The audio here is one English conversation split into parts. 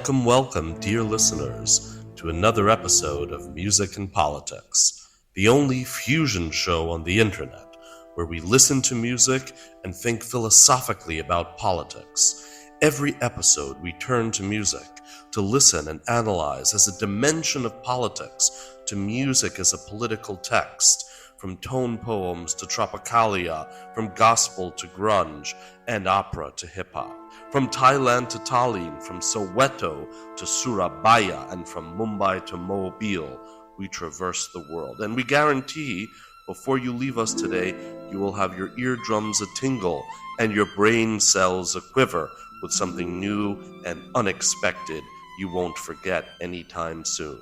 Welcome, dear listeners, to another episode of Music and Politics, the only fusion show on the internet where we listen to music and think philosophically about politics. Every episode we turn to music to listen and analyze as a dimension of politics, to music as a political text, from tone poems to tropicalia, from gospel to grunge, and opera to hip-hop. From Thailand to Tallinn, from Soweto to Surabaya, and from Mumbai to Mobile, we traverse the world. And we guarantee, before you leave us today, you will have your eardrums a-tingle and your brain cells a-quiver with something new and unexpected you won't forget anytime soon.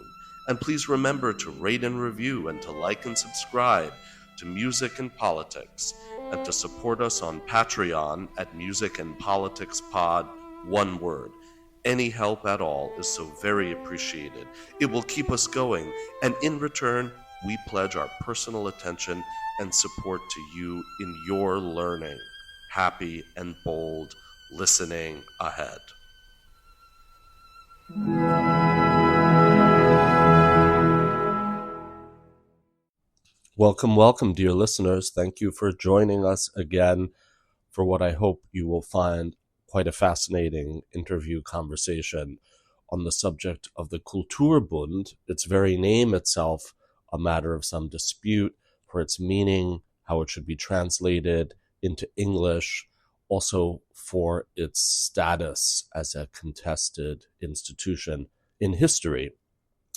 And please remember to rate and review and to like and subscribe to Music and Politics, and to support us on Patreon at Music and Politics Pod, one word. Any help at all is so very appreciated. It will keep us going, and in return, we pledge our personal attention and support to you in your learning. Happy and bold listening ahead. Welcome, dear listeners. Thank you for joining us again for what I hope you will find quite a fascinating interview conversation on the subject of the Kulturbund, its very name itself a matter of some dispute for its meaning, how it should be translated into English, also for its status as a contested institution in history.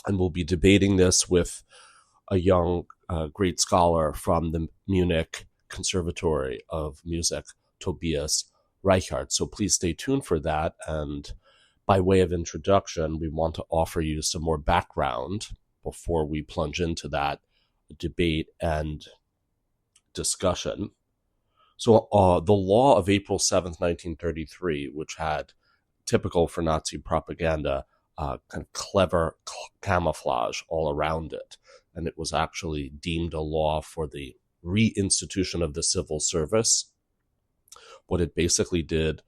And we'll be debating this with a young great scholar from the Munich Conservatory of Music, Tobias Reichert. So please stay tuned for that. And by way of introduction, we want to offer you some more background before we plunge into that debate and discussion. So the law of April 7th, 1933, which had, typical for Nazi propaganda, kind of clever camouflage all around it. And it was actually deemed a law for the reinstitution of the civil service. What it basically did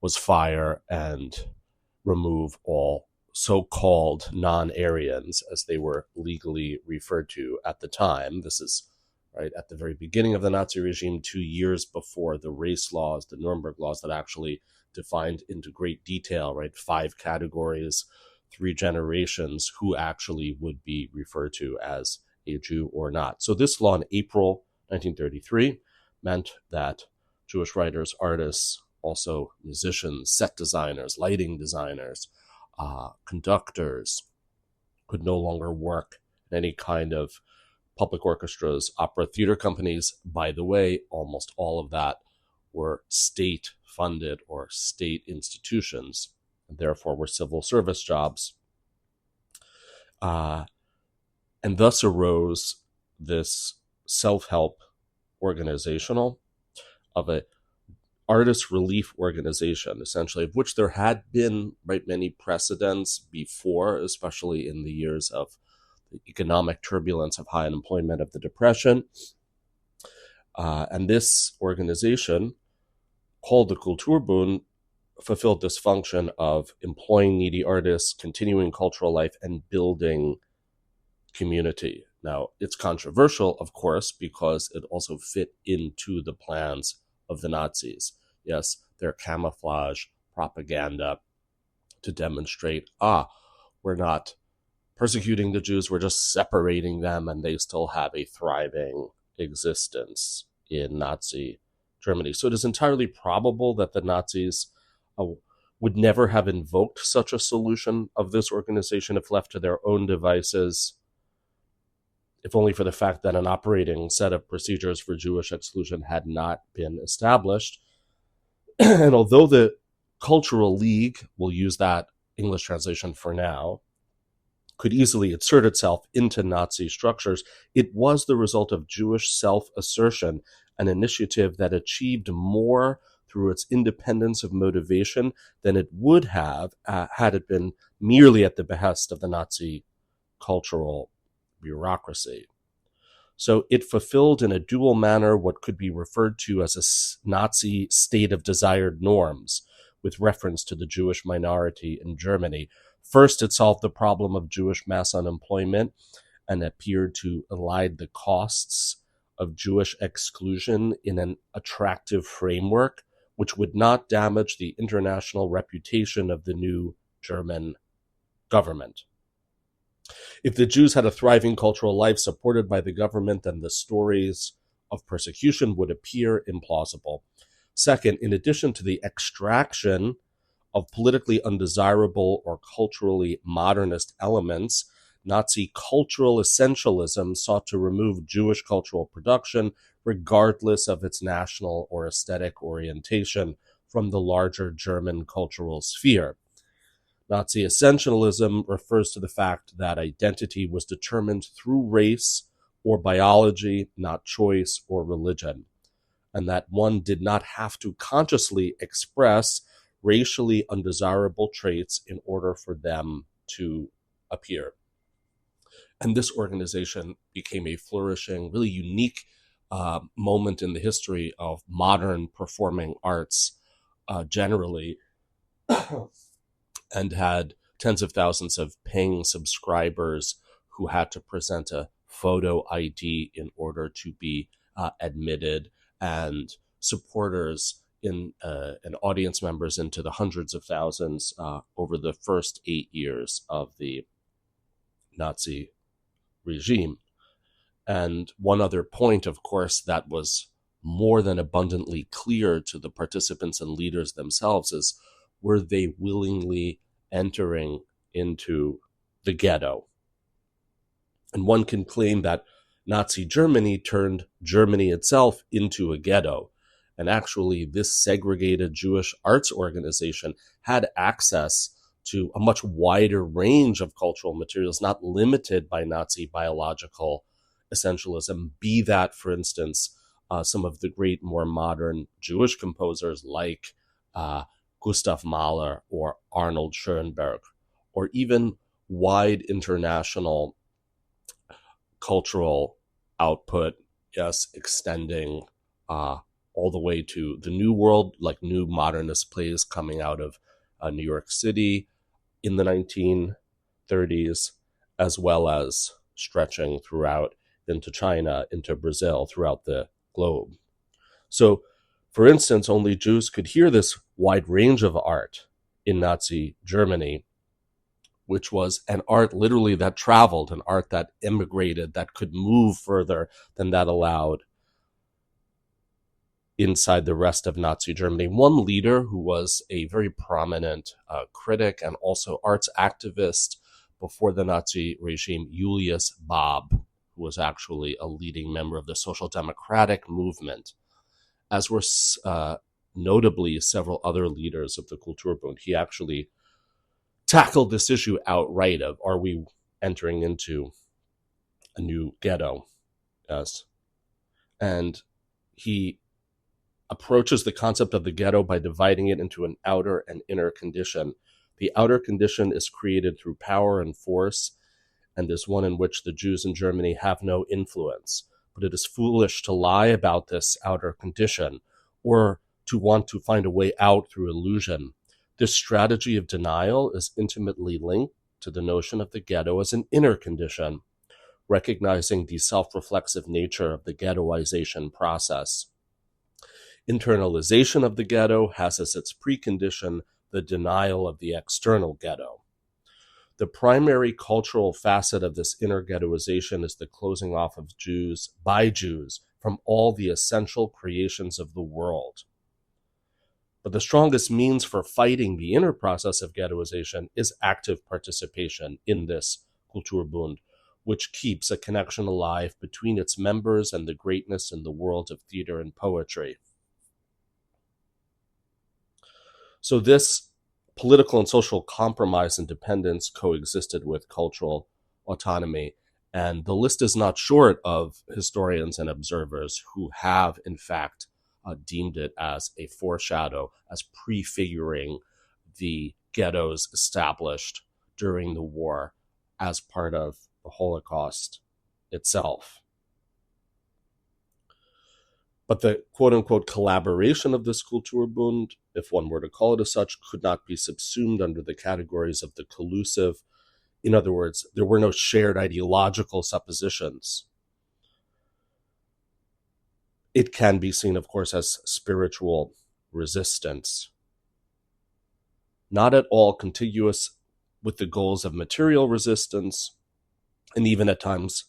was fire and remove all so-called non-Aryans, as they were legally referred to at the time. This is right at the very beginning of the Nazi regime, 2 years before the race laws, the Nuremberg laws that actually defined into great detail, right, 5 categories, 3 generations, who actually would be referred to as a Jew or not. So this law in April 1933 meant that Jewish writers, artists, also musicians, set designers, lighting designers, conductors could no longer work in any kind of public orchestras, opera, theater companies. By the way, almost all of that were state-funded or state institutions, and therefore were civil service jobs. And thus arose this self-help organizational of a artist relief organization, essentially, of which there had been many precedents before, especially in the years of the economic turbulence of high unemployment of the Depression. And this organization, called the Kulturbund, fulfilled this function of employing needy artists, continuing cultural life, and building community. Now, it's controversial, of course, because it also fit into the plans of the Nazis. Yes, their camouflage propaganda to demonstrate, we're not persecuting the Jews, we're just separating them, and they still have a thriving existence in Nazi Germany. So it is entirely probable that the Nazis would never have invoked such a solution of this organization if left to their own devices, if only for the fact that an operating set of procedures for Jewish exclusion had not been established. And although the Cultural League, we'll use that English translation for now, could easily insert itself into Nazi structures, it was the result of Jewish self-assertion, an initiative that achieved more through its independence of motivation than it would have had it been merely at the behest of the Nazi cultural bureaucracy. So it fulfilled in a dual manner what could be referred to as a Nazi state of desired norms, with reference to the Jewish minority in Germany. First, it solved the problem of Jewish mass unemployment and appeared to elide the costs of Jewish exclusion in an attractive framework, which would not damage the international reputation of the new German government. If the Jews had a thriving cultural life supported by the government, then the stories of persecution would appear implausible. Second, in addition to the extraction of politically undesirable or culturally modernist elements, Nazi cultural essentialism sought to remove Jewish cultural production, regardless of its national or aesthetic orientation, from the larger German cultural sphere. Nazi essentialism refers to the fact that identity was determined through race or biology, not choice or religion, and that one did not have to consciously express racially undesirable traits in order for them to appear. And this organization became a flourishing, really unique moment in the history of modern performing arts generally, and had tens of thousands of paying subscribers who had to present a photo ID in order to be admitted, and supporters and audience members into the hundreds of thousands over the first 8 years of the Nazi regime. And one other point, of course, that was more than abundantly clear to the participants and leaders themselves is, were they willingly entering into the ghetto? And one can claim that Nazi Germany turned Germany itself into a ghetto. And actually, this segregated Jewish arts organization had access to a much wider range of cultural materials, not limited by Nazi biological essentialism, be that, for instance, some of the great, more modern Jewish composers like Gustav Mahler or Arnold Schoenberg, or even wide international cultural output, yes, extending all the way to the New World, like new modernist plays coming out of New York City in the 1930s, as well as stretching throughout into China, into Brazil, throughout the globe. So, for instance, only Jews could hear this wide range of art in Nazi Germany, which was an art literally that traveled, an art that immigrated, that could move further than that allowed inside the rest of Nazi Germany. One leader who was a very prominent critic and also arts activist before the Nazi regime, Julius Baab, who was actually a leading member of the Social Democratic movement, as were notably several other leaders of the Kulturbund. He actually tackled this issue outright of, are we entering into a new ghetto? Yes. And he approaches the concept of the ghetto by dividing it into an outer and inner condition. The outer condition is created through power and force, and is one in which the Jews in Germany have no influence. But it is foolish to lie about this outer condition, or to want to find a way out through illusion. This strategy of denial is intimately linked to the notion of the ghetto as an inner condition, recognizing the self-reflexive nature of the ghettoization process. Internalization of the ghetto has as its precondition the denial of the external ghetto. The primary cultural facet of this inner ghettoization is the closing off of Jews by Jews from all the essential creations of the world. But the strongest means for fighting the inner process of ghettoization is active participation in this Kulturbund, which keeps a connection alive between its members and the greatness in the world of theater and poetry. So this political and social compromise and dependence coexisted with cultural autonomy. And the list is not short of historians and observers who have, in fact, deemed it as a foreshadow, as prefiguring the ghettos established during the war as part of the Holocaust itself. But the quote-unquote collaboration of this Kulturbund, if one were to call it as such, could not be subsumed under the categories of the collusive. In other words, there were no shared ideological suppositions. It can be seen, of course, as spiritual resistance, not at all contiguous with the goals of material resistance, and even at times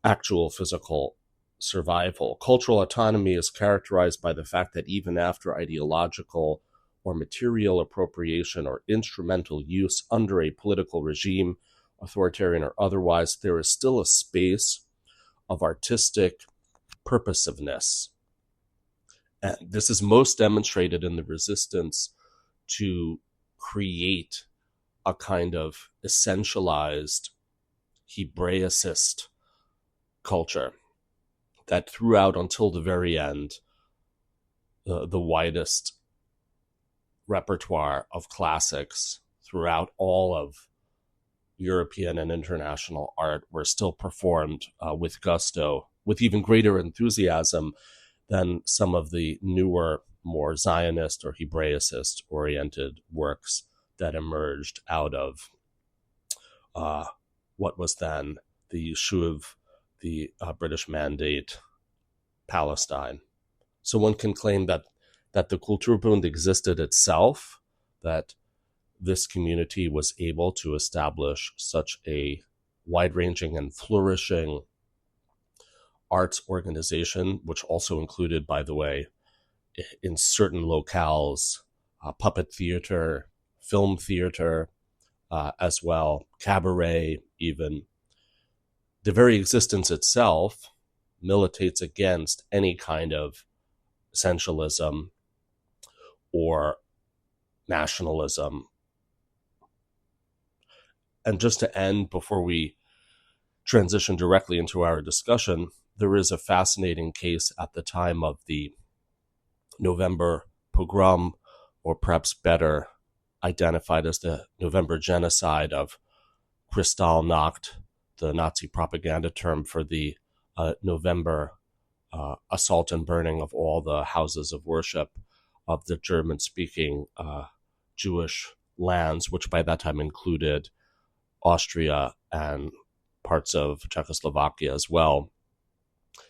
actual physical survival. Cultural autonomy is characterized by the fact that even after ideological or material appropriation or instrumental use under a political regime, authoritarian or otherwise, there is still a space of artistic purposiveness. And this is most demonstrated in the resistance to create a kind of essentialized Hebraicist culture that throughout until the very end, the widest repertoire of classics throughout all of European and international art were still performed with gusto, with even greater enthusiasm than some of the newer, more Zionist or Hebraicist-oriented works that emerged out of what was then the Yishuv, the British Mandate, Palestine. So one can claim that the Kulturbund existed itself, that this community was able to establish such a wide-ranging and flourishing arts organization, which also included, by the way, in certain locales, puppet theater, film theater, as well, cabaret even. The very existence itself militates against any kind of essentialism or nationalism. And just to end, before we transition directly into our discussion, there is a fascinating case at the time of the November pogrom, or perhaps better identified as the November genocide of Kristallnacht, the Nazi propaganda term for the November assault and burning of all the houses of worship of the German-speaking Jewish lands, which by that time included Austria and parts of Czechoslovakia as well.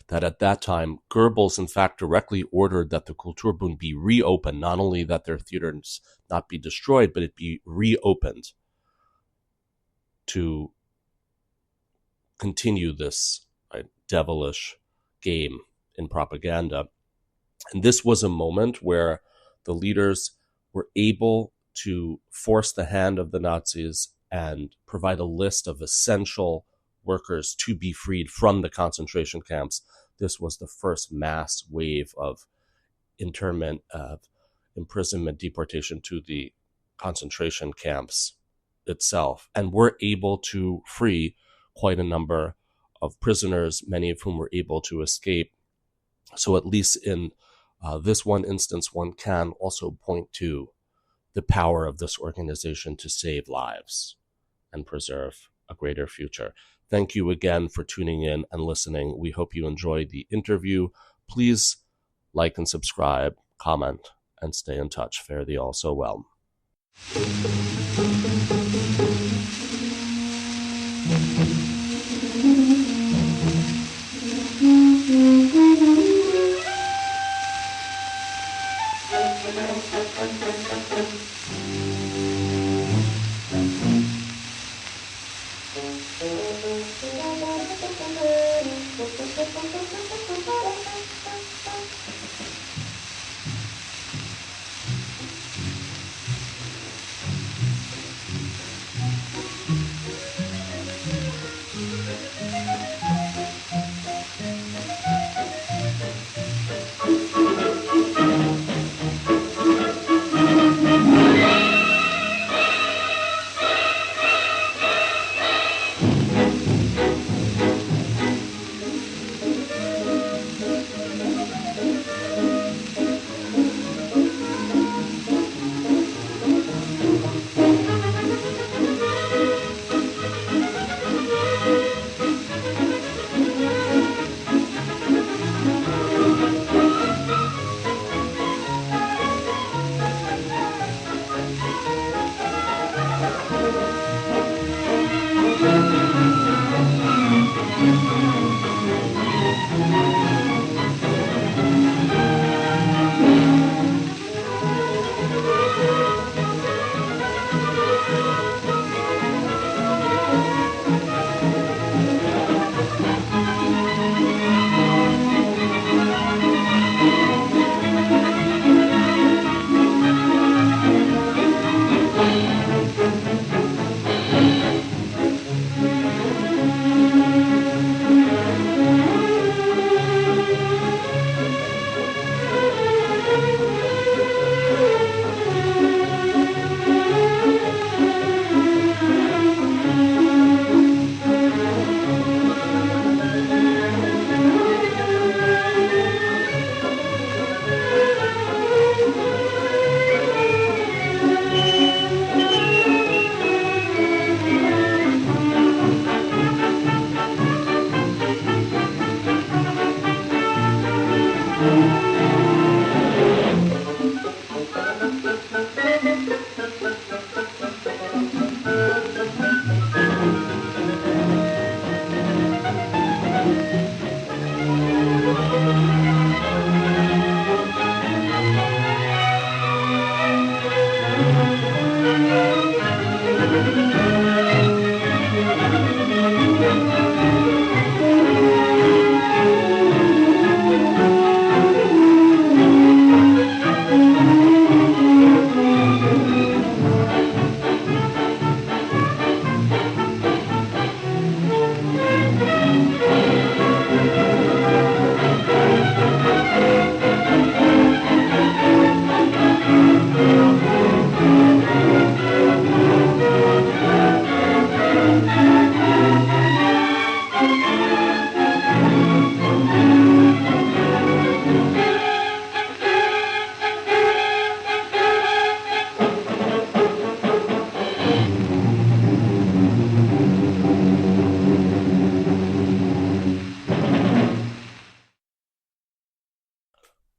That at that time, Goebbels, in fact, directly ordered that the Kulturbund be reopened, not only that their theaters not be destroyed, but it be reopened to continue this devilish game in propaganda. And this was a moment where the leaders were able to force the hand of the Nazis and provide a list of essential workers to be freed from the concentration camps. This was the first mass wave of internment, of imprisonment, deportation to the concentration camps itself, and were able to free quite a number of prisoners, many of whom were able to escape. So at least in this one instance, one can also point to the power of this organization to save lives and preserve a greater future. Thank you again for tuning in and listening. We hope you enjoyed the interview. Please like and subscribe, comment, and stay in touch. Fare thee all so well.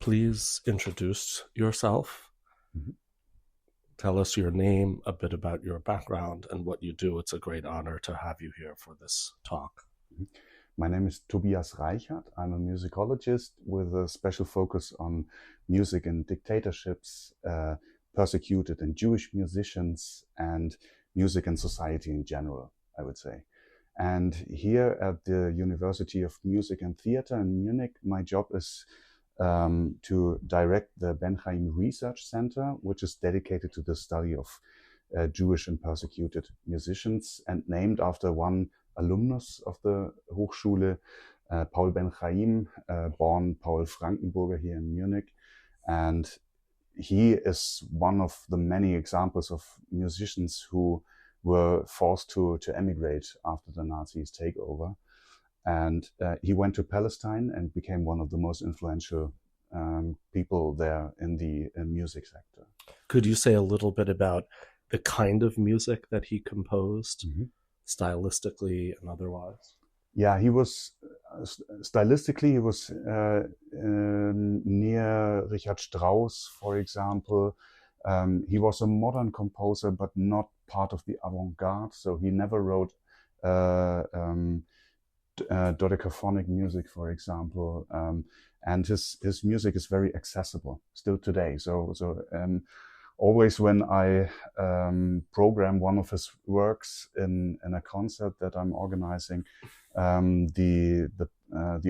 please introduce yourself. Mm-hmm. Tell us your name, a bit about your background, and what you do. It's a great honor to have you here for this talk. Mm-hmm. My name is Tobias Reichert. I'm a musicologist with a special focus on music and dictatorships, persecuted and Jewish musicians, and music and society in general, I would say. And here at the University of Music and Theatre in Munich, my job is to direct the Ben Chaim Research Center, which is dedicated to the study of Jewish and persecuted musicians, and named after one alumnus of the Hochschule, Paul Ben Chaim, born Paul Frankenburger here in Munich. And he is one of the many examples of musicians who were forced to emigrate after the Nazis' takeover. And he went to Palestine and became one of the most influential people there in the music sector. Could you say a little bit about the kind of music that he composed, mm-hmm. stylistically and otherwise? Yeah, he was, stylistically, he was near Richard Strauss, for example. He was a modern composer, but not part of the avant-garde, so he never wrote dodecaphonic music, for example, and his music is very accessible still today. So always when I program one of his works in a concert that I'm organizing, the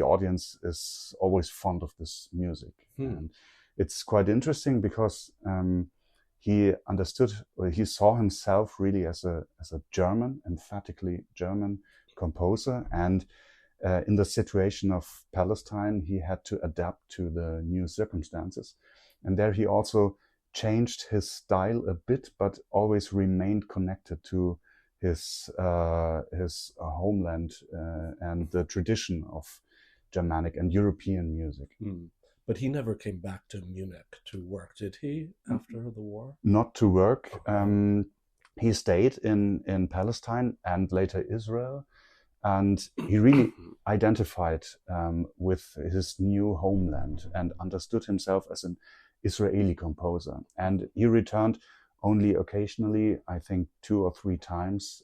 audience is always fond of this music. And it's quite interesting because he understood, he saw himself really as a German, emphatically German composer, and in the situation of Palestine, he had to adapt to the new circumstances. And there he also changed his style a bit, but always remained connected to his homeland and the tradition of Germanic and European music. But he never came back to Munich to work, did he, after the war? Not to work. He stayed in Palestine and later Israel. And he really identified with his new homeland and understood himself as an Israeli composer. And he returned only occasionally, I think 2 or 3 times.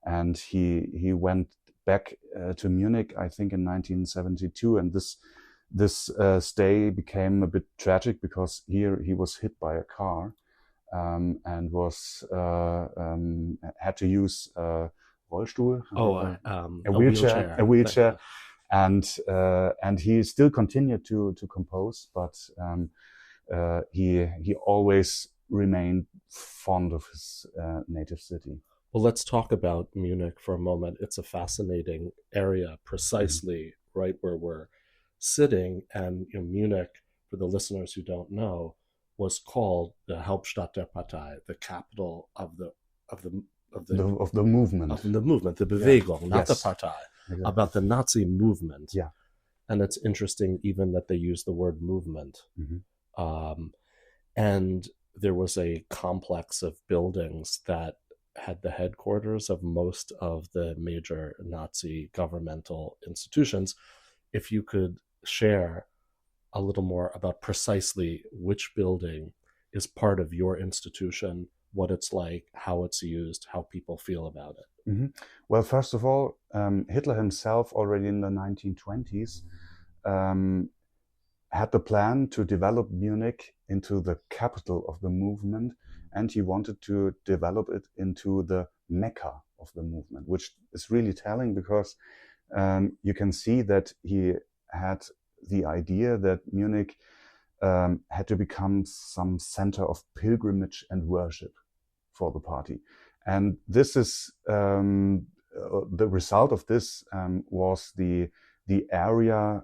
And he went back to Munich, I think in 1972. And this stay became a bit tragic because here he was hit by a car and was had to use Rollstuhl, a wheelchair, and he still continued to compose, but he always remained fond of his native city. Well, let's talk about Munich for a moment. It's a fascinating area, precisely right where we're sitting, and Munich, for the listeners who don't know, was called the Hauptstadt der Partei, the capital of the movement. Of the movement, the Bewegung, not the Partei, exactly. About the Nazi movement. Yeah. And it's interesting even that they use the word movement. Mm-hmm. And there was a complex of buildings that had the headquarters of most of the major Nazi governmental institutions. If you could share a little more about precisely which building is part of your institution, what it's like, how it's used, how people feel about it. Mm-hmm. Well, first of all, Hitler himself already in the 1920s had the plan to develop Munich into the capital of the movement, and he wanted to develop it into the Mecca of the movement, which is really telling because you can see that he had the idea that Munich had to become some center of pilgrimage and worship for the party. And this is the result of this was the area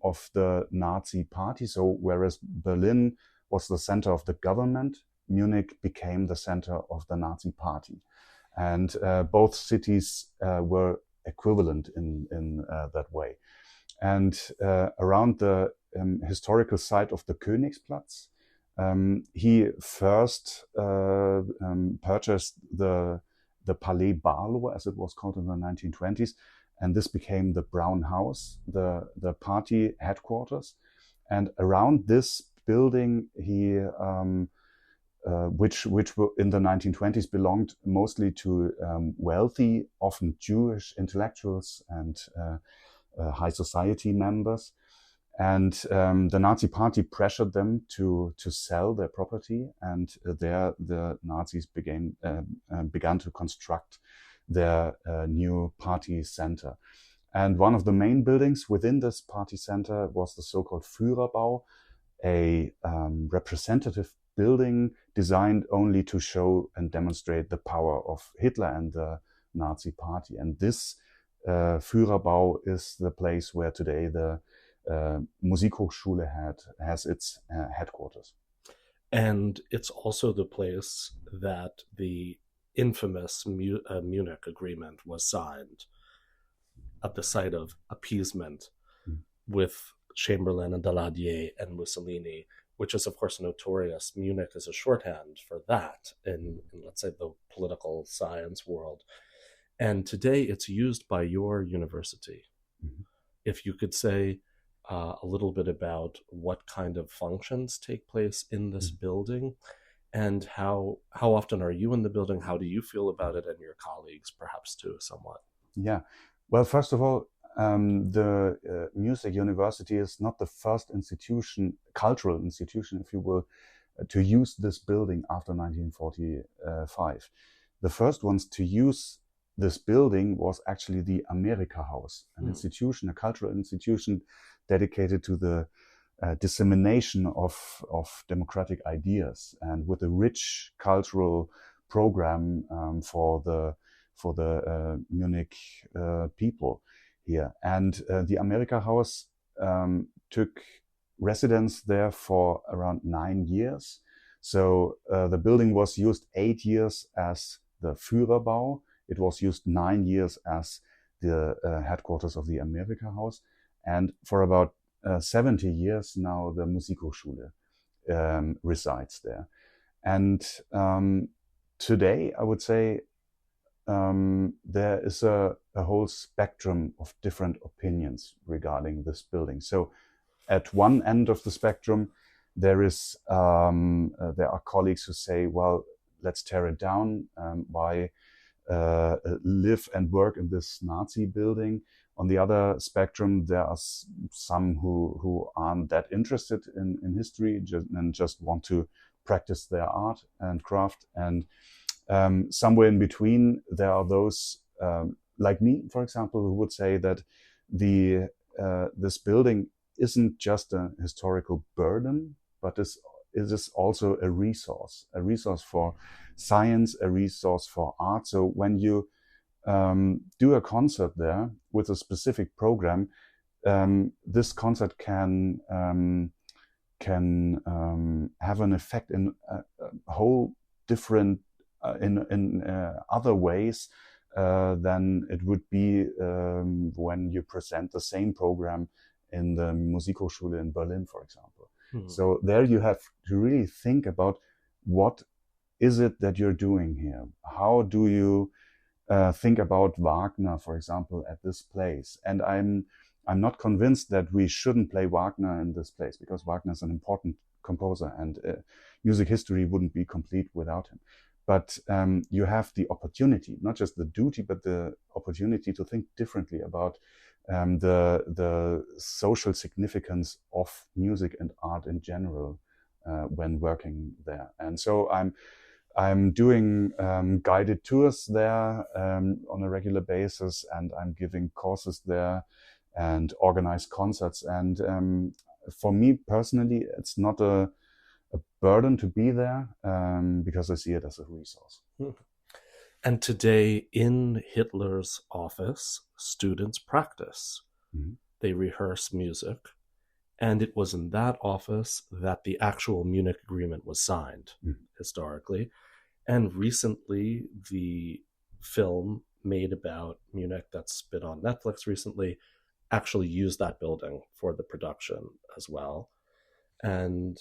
of the Nazi party. So whereas Berlin was the center of the government, Munich became the center of the Nazi party. And both cities were equivalent in that way. And around the historical site of the Königsplatz, he first purchased the Palais Barlow, as it was called in the 1920s, and this became the Brown House, the party headquarters. And around this building, he which in the 1920s belonged mostly to wealthy, often Jewish intellectuals and high society members. And the Nazi party pressured them to sell their property, and there the Nazis began to construct their new party center. And one of the main buildings within this party center was the so-called Führerbau, a representative building designed only to show and demonstrate the power of Hitler and the Nazi party. And this Führerbau is the place where today the Musikhochschule has its headquarters. And it's also the place that the infamous Munich Agreement was signed at the site of appeasement with Chamberlain and Daladier and Mussolini, which is, of course, notorious. Munich is a shorthand for that in let's say, the political science world. And today it's used by your university. Mm-hmm. If you could say a little bit about what kind of functions take place in this building, and how often are you in the building? How do you feel about it, and your colleagues perhaps too, somewhat? Yeah. Well, first of all, the Music University is not the first institution, cultural institution, if you will, to use this building after 1945. The first ones to use this building was actually the America House, an institution, a cultural institution dedicated to the dissemination of democratic ideas, and with a rich cultural program for the Munich people here. And the America House took residence there for around 9 years. So the building was used 8 years as the Führerbau. It was used 9 years as the headquarters of the America House. And for about 70 years now, the Musikhochschule resides there. And today, I would say, there is a whole spectrum of different opinions regarding this building. So at one end of the spectrum, there are colleagues who say, well, let's tear it down. Why live and work in this Nazi building? On the other spectrum, there are some who aren't that interested in history and just want to practice their art and craft. And somewhere in between, there are those like me, for example, who would say that this building isn't just a historical burden, but it is also a resource for science, a resource for art. So when you do a concert there with a specific program, this concert can have an effect in a whole different in other ways than it would be when you present the same program in the Musikhochschule in Berlin, for example. Mm-hmm. So there you have to really think about what is it that you're doing here? How do you think about Wagner, for example, at this place? And I'm not convinced that we shouldn't play Wagner in this place, because Wagner is an important composer, and music history wouldn't be complete without him. But you have the opportunity, not just the duty, but the opportunity to think differently about the social significance of music and art in general when working there. And so I'm doing guided tours there on a regular basis, and I'm giving courses there and organize concerts. And for me personally, it's not a burden to be there because I see it as a resource. And today in Hitler's office, students practice. Mm-hmm. They rehearse music. And it was in that office that the actual Munich Agreement was signed, historically. And recently, the film made about Munich that's been on Netflix recently actually used that building for the production as well. And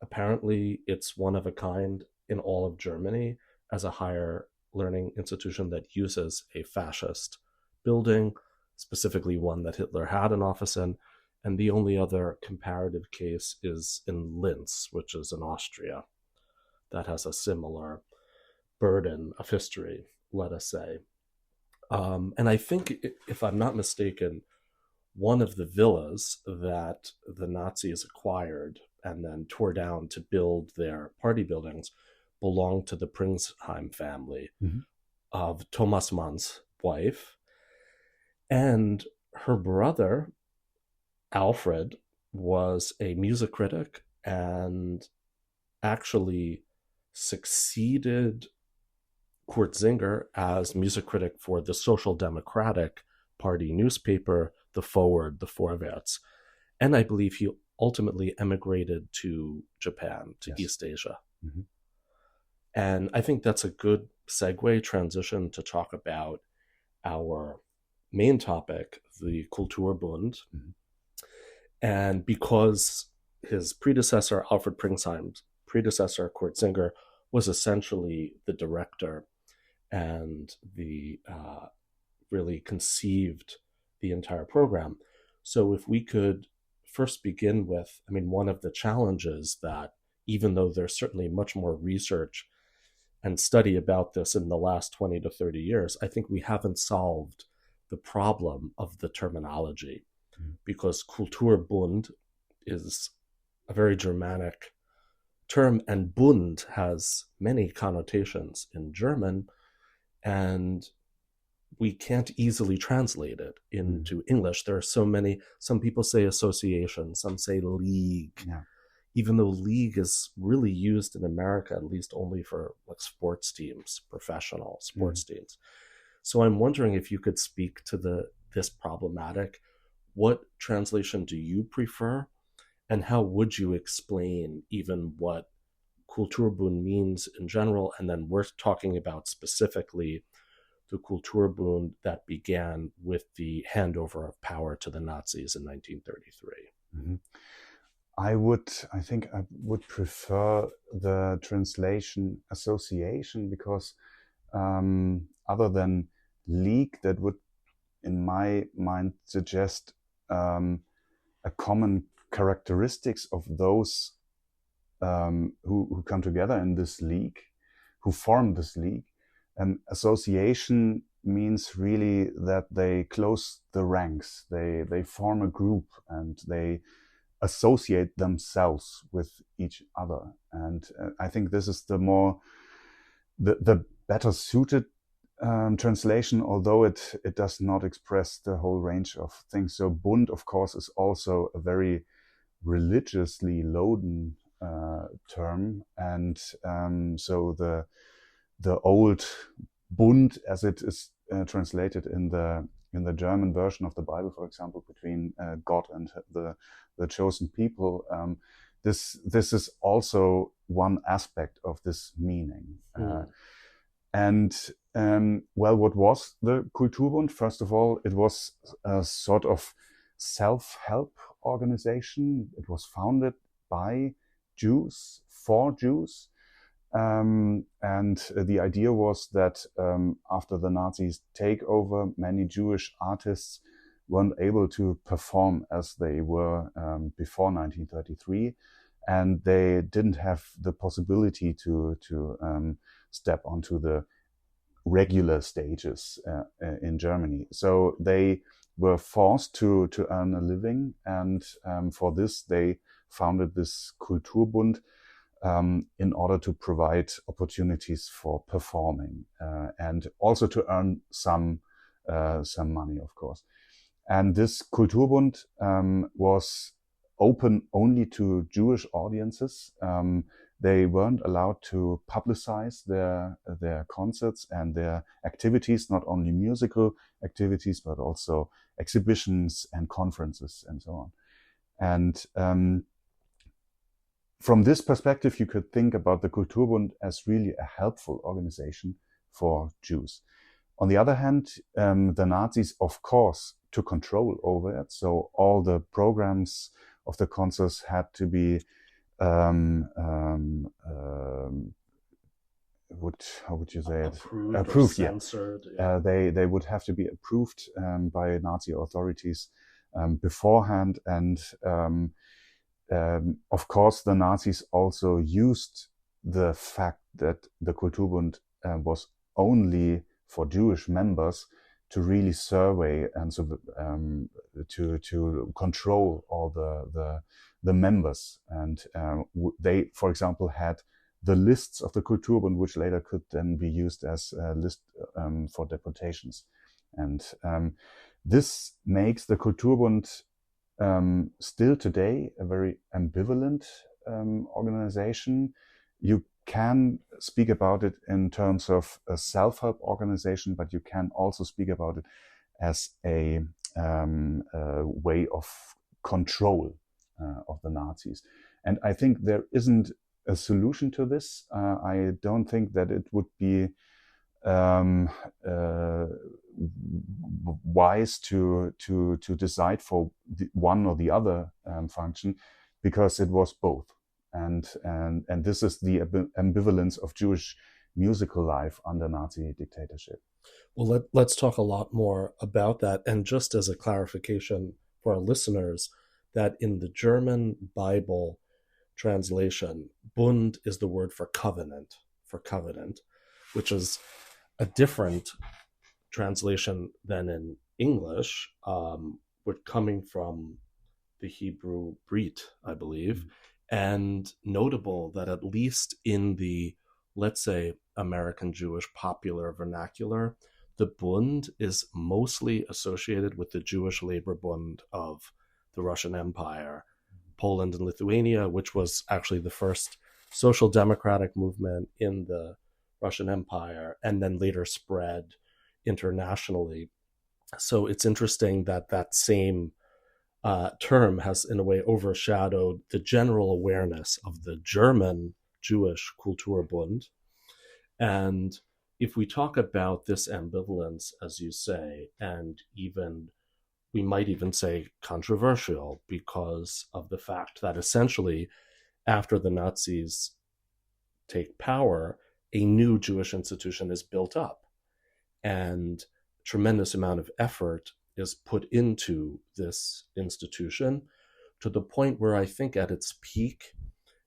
apparently, it's one of a kind in all of Germany as a higher learning institution that uses a fascist building, specifically one that Hitler had an office in. And the only other comparative case is in Linz, which is in Austria, that has a similar burden of history, let us say. And I think, if I'm not mistaken, one of the villas that the Nazis acquired and then tore down to build their party buildings belonged to the Pringsheim family of Thomas Mann's wife. And her brother, Alfred, was a music critic and actually succeeded Kurt Singer as music critic for the Social Democratic Party newspaper, The Forward, the Vorwärts. And I believe he ultimately emigrated to Japan, to East Asia. And I think that's a good segue transition to talk about our main topic, the Kulturbund. And because his predecessor, Alfred Pringsheim's predecessor, Kurt Singer, was essentially the director and the really conceived the entire program. So if we could first begin with, one of the challenges that, even though there's certainly much more research and study about this in the last 20 to 30 years, I think we haven't solved the problem of the terminology, because Kulturbund is a very Germanic term, and Bund has many connotations in German, and we can't easily translate it into English. There are so many. Some people say association, some say league, even though league is really used in America, at least only for sports teams, professional sports teams. So I'm wondering if you could speak to this problematic. What translation do you prefer? And how would you explain even what Kulturbund means in general? And then we're talking about specifically the Kulturbund that began with the handover of power to the Nazis in 1933. I think I would prefer the translation association, because other than league, that would, in my mind, suggest a common characteristics of those who come together in this league, who form this league. Association means really that they close the ranks, they form a group, and they associate themselves with each other. And I think this is the better suited translation, although it does not express the whole range of things. So Bund, of course, is also a very religiously loaded term, and so the old Bund, as it is translated in the German version of the Bible, for example, between God and the chosen people, this is also one aspect of this meaning. What was the Kulturbund? First of all, it was a sort of self-help organization. It was founded by Jews, for Jews. And the idea was that after the Nazis take over, many Jewish artists weren't able to perform as they were before 1933, and they didn't have the possibility to step onto the regular stages in Germany. So they were forced to earn a living, and for this they founded this Kulturbund in order to provide opportunities for performing and also to earn some money, of course. And this Kulturbund was open only to Jewish audiences. They weren't allowed to publicize their concerts and their activities, not only musical activities, but also exhibitions and conferences and so on. And from this perspective, you could think about the Kulturbund as really a helpful organization for Jews. On the other hand, the Nazis, of course, took control over it. So all the programs of the concerts had to be how would you say it? Approved, yeah. censored. They would have to be approved by Nazi authorities beforehand. And of course, the Nazis also used the fact that the Kulturbund was only for Jewish members to really survey and to control all the members. And they, for example, had the lists of the Kulturbund, which later could then be used as a list for deportations. And this makes the Kulturbund still today a very ambivalent organization. You can speak about it in terms of a self-help organization, but you can also speak about it as a way of control of the Nazis. And I think there isn't a solution to this. I don't think that it would be wise to decide for one or the other function, because it was both. And this is the ambivalence of Jewish musical life under Nazi dictatorship. Well, let's talk a lot more about that. And just as a clarification for our listeners, that in the German Bible translation, Bund is the word for covenant, which is a different translation than in English, which coming from the Hebrew Brit, I believe. And notable that at least in the, let's say, American Jewish popular vernacular, the Bund is mostly associated with the Jewish Labor Bund of the Russian Empire, Poland and Lithuania, which was actually the first social democratic movement in the Russian Empire, and then later spread internationally. So it's interesting that that same term has in a way overshadowed the general awareness of the German Jewish Kulturbund. And if we talk about this ambivalence, as you say, and even we might even say controversial, because of the fact that essentially after the Nazis take power, a new Jewish institution is built up, and a tremendous amount of effort is put into this institution, to the point where I think at its peak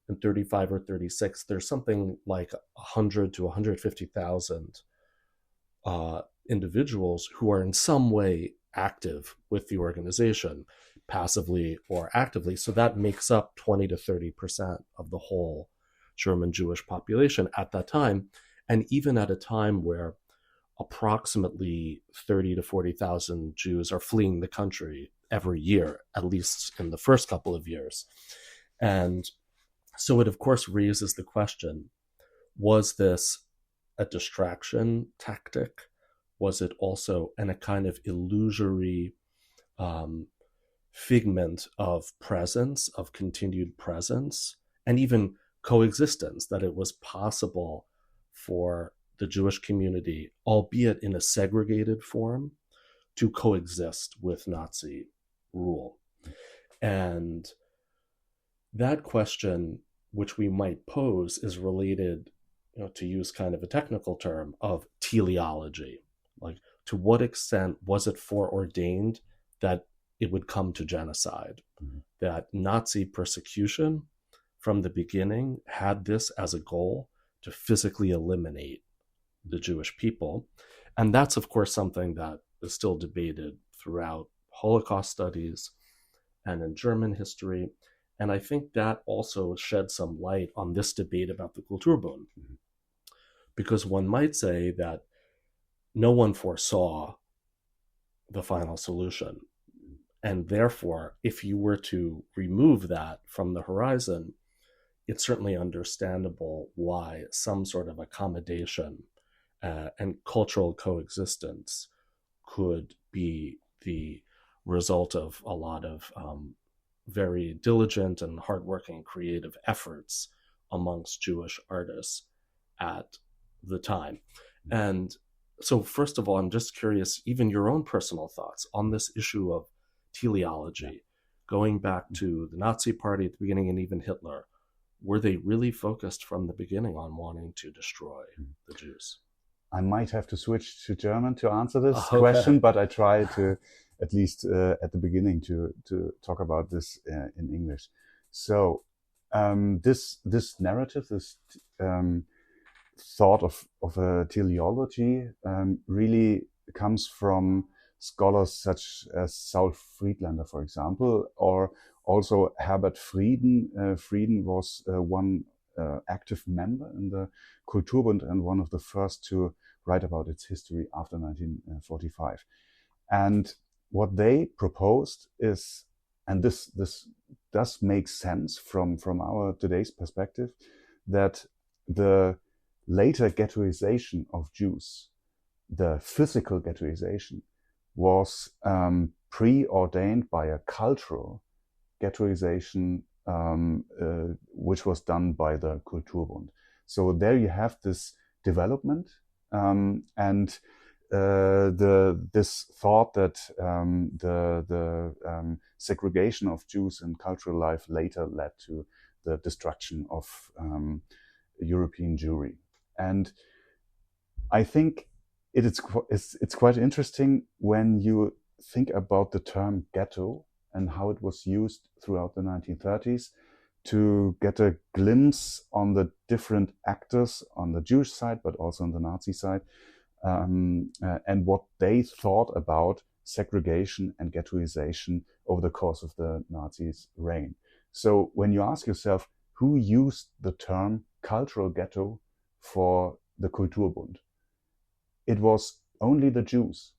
in 35 or 36, there's something like 100 to 150,000 individuals who are in some way active with the organization, passively or actively. So that makes up 20 to 30% of the whole German Jewish population at that time. And even at a time where approximately 30 to 40,000 Jews are fleeing the country every year, at least in the first couple of years. And so it, of course, raises the question, was this a distraction tactic? Was it also a kind of illusory figment of presence, of continued presence, and even coexistence, that it was possible for the Jewish community, albeit in a segregated form, to coexist with Nazi rule? And that question, which we might pose, is related, to use kind of a technical term, of teleology. Like, to what extent was it foreordained that it would come to genocide? Mm-hmm. That Nazi persecution from the beginning had this as a goal, to physically eliminate the Jewish people. And that's, of course, something that is still debated throughout Holocaust studies and in German history. And I think that also sheds some light on this debate about the Kulturbund. Mm-hmm. Because one might say that no one foresaw the final solution. And therefore, if you were to remove that from the horizon, it's certainly understandable why some sort of accommodation and cultural coexistence could be the result of a lot of very diligent and hardworking creative efforts amongst Jewish artists at the time. And so first of all, I'm just curious, even your own personal thoughts on this issue of teleology, going back to the Nazi Party at the beginning and even Hitler. Were they really focused from the beginning on wanting to destroy the Jews? I might have to switch to German to answer this question, but I try to at least at the beginning, to talk about this in English. So this narrative, this thought of a teleology really comes from scholars such as Saul Friedlander, for example, or also Herbert Frieden. Frieden was one active member in the Kulturbund and one of the first to write about its history after 1945. And what they proposed is, and this does make sense from our today's perspective, that the later ghettoization of Jews, the physical ghettoization, was preordained by a cultural ghettoization, which was done by the Kulturbund. So there you have this development, and this thought that the segregation of Jews in cultural life later led to the destruction of European Jewry. And I think it's quite interesting when you think about the term ghetto and how it was used throughout the 1930s to get a glimpse on the different actors on the Jewish side, but also on the Nazi side, and what they thought about segregation and ghettoization over the course of the Nazis' reign. So when you ask yourself, who used the term cultural ghetto for the Kulturbund? It was only the Jews.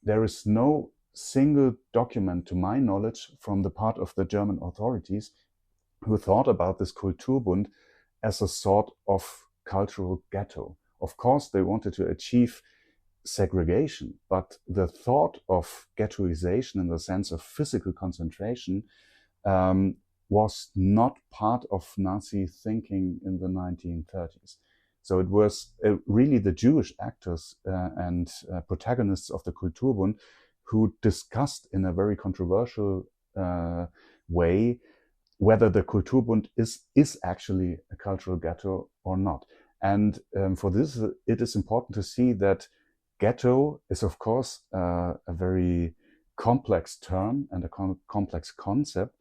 There is no single document, to my knowledge, from the part of the German authorities who thought about this Kulturbund as a sort of cultural ghetto. Of course, they wanted to achieve segregation, but the thought of ghettoization in the sense of physical concentration was not part of Nazi thinking in the 1930s. So it was really the Jewish actors and protagonists of the Kulturbund who discussed in a very controversial way whether the Kulturbund is actually a cultural ghetto or not. And for this, it is important to see that ghetto is, of course, a very complex term and a complex concept,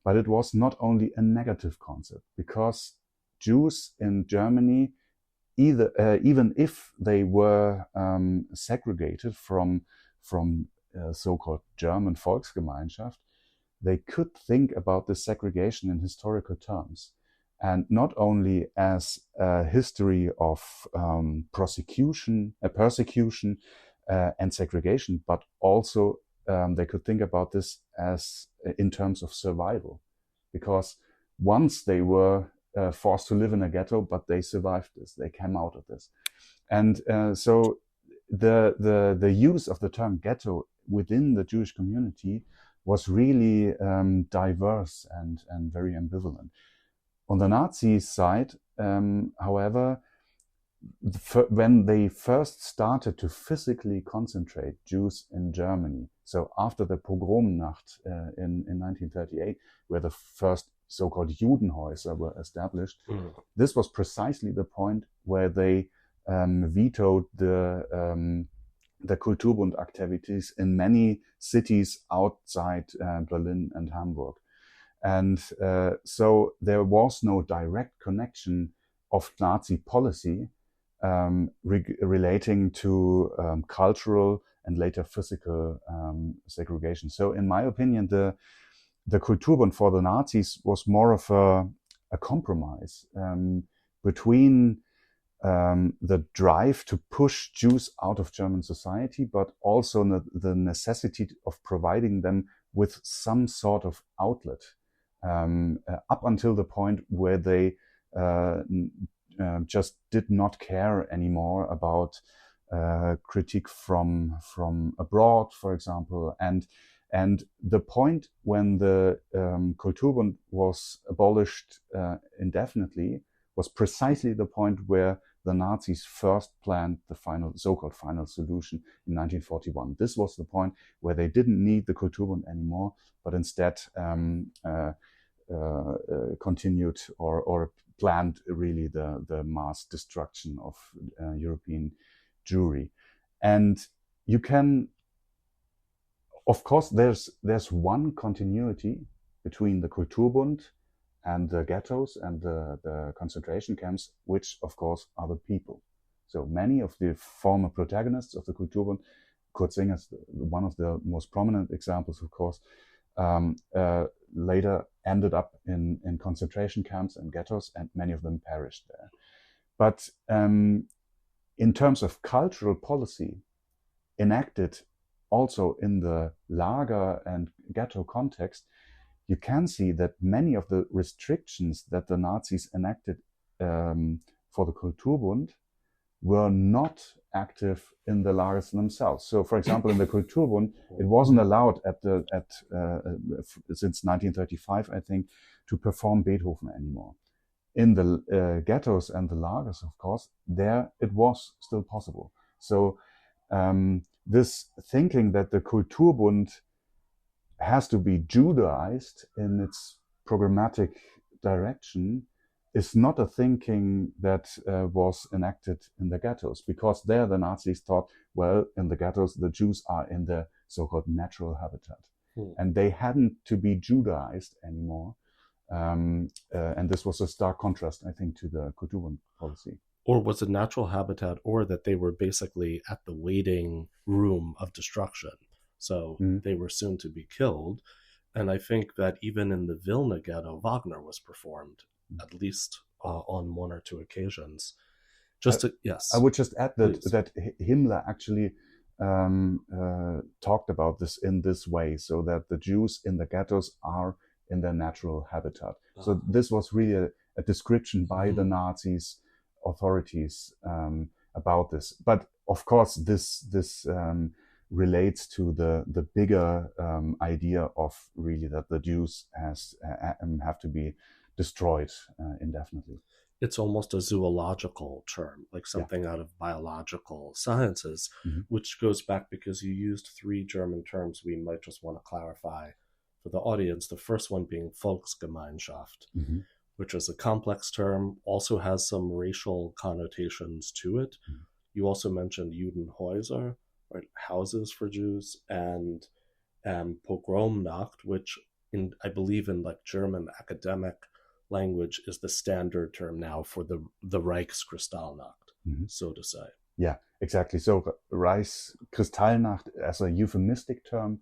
but it was not only a negative concept, because Jews in Germany, even if they were segregated from so-called German Volksgemeinschaft, they could think about this segregation in historical terms, and not only as a history of persecution and segregation, but also they could think about this as in terms of survival, because once they were forced to live in a ghetto, but they survived this, they came out of this. And so the use of the term ghetto within the Jewish community was really diverse and very ambivalent. On the Nazi side, however, when they first started to physically concentrate Jews in Germany, so after the Pogromnacht in 1938, where the first so-called Judenhäuser were established, this was precisely the point where they vetoed the Kulturbund activities in many cities outside Berlin and Hamburg. And so there was no direct connection of Nazi policy relating to cultural and later physical segregation. So in my opinion, the Kulturbund for the Nazis was more of a compromise between the drive to push Jews out of German society, but also the necessity of providing them with some sort of outlet, up until the point where they just did not care anymore about critique from abroad, for example. And the point when the Kulturbund was abolished indefinitely was precisely the point where the Nazis first planned the so-called final solution in 1941. This was the point where they didn't need the Kulturbund anymore, but instead continued or planned really the mass destruction of European Jewry. And you can Of course, there's one continuity between the Kulturbund and the ghettos and the concentration camps, which of course are the people. So many of the former protagonists of the Kulturbund, Kurt Singer is one of the most prominent examples, of course, later ended up in concentration camps and ghettos, and many of them perished there. But in terms of cultural policy enacted also in the lager and ghetto context, you can see that many of the restrictions that the Nazis enacted for the Kulturbund were not active in the lagers themselves. So, for example, in the Kulturbund, it wasn't allowed since 1935, I think, to perform Beethoven anymore. In the ghettos and the lagers, of course, there it was still possible. So this thinking that the Kulturbund has to be Judaized in its programmatic direction is not a thinking that was enacted in the ghettos, because there the Nazis thought, well, in the ghettos, the Jews are in the so-called natural habitat. And they hadn't to be Judaized anymore. And this was a stark contrast, I think, to the Kulturbund policy. Or was it natural habitat, or that they were basically at the waiting room of destruction? So they were soon to be killed. And I think that even in the Vilna ghetto, Wagner was performed, at least on one or two occasions. Yes. I would just add that Himmler actually talked about this in this way, so that the Jews in the ghettos are in their natural habitat. So this was really a description by the Nazis authorities about this. But of course, this relates to the bigger idea of really that the Jews have to be destroyed indefinitely. It's almost a zoological term, like something out of biological sciences, which goes back because you used three German terms we might just want to clarify for the audience. The first one being Volksgemeinschaft, which is a complex term, also has some racial connotations to it. You also mentioned Judenhäuser, or houses for Jews, and Pogromnacht, which I believe in like German academic language is the standard term now for the Reichskristallnacht, so to say. Yeah, exactly. So Reichskristallnacht as a euphemistic term.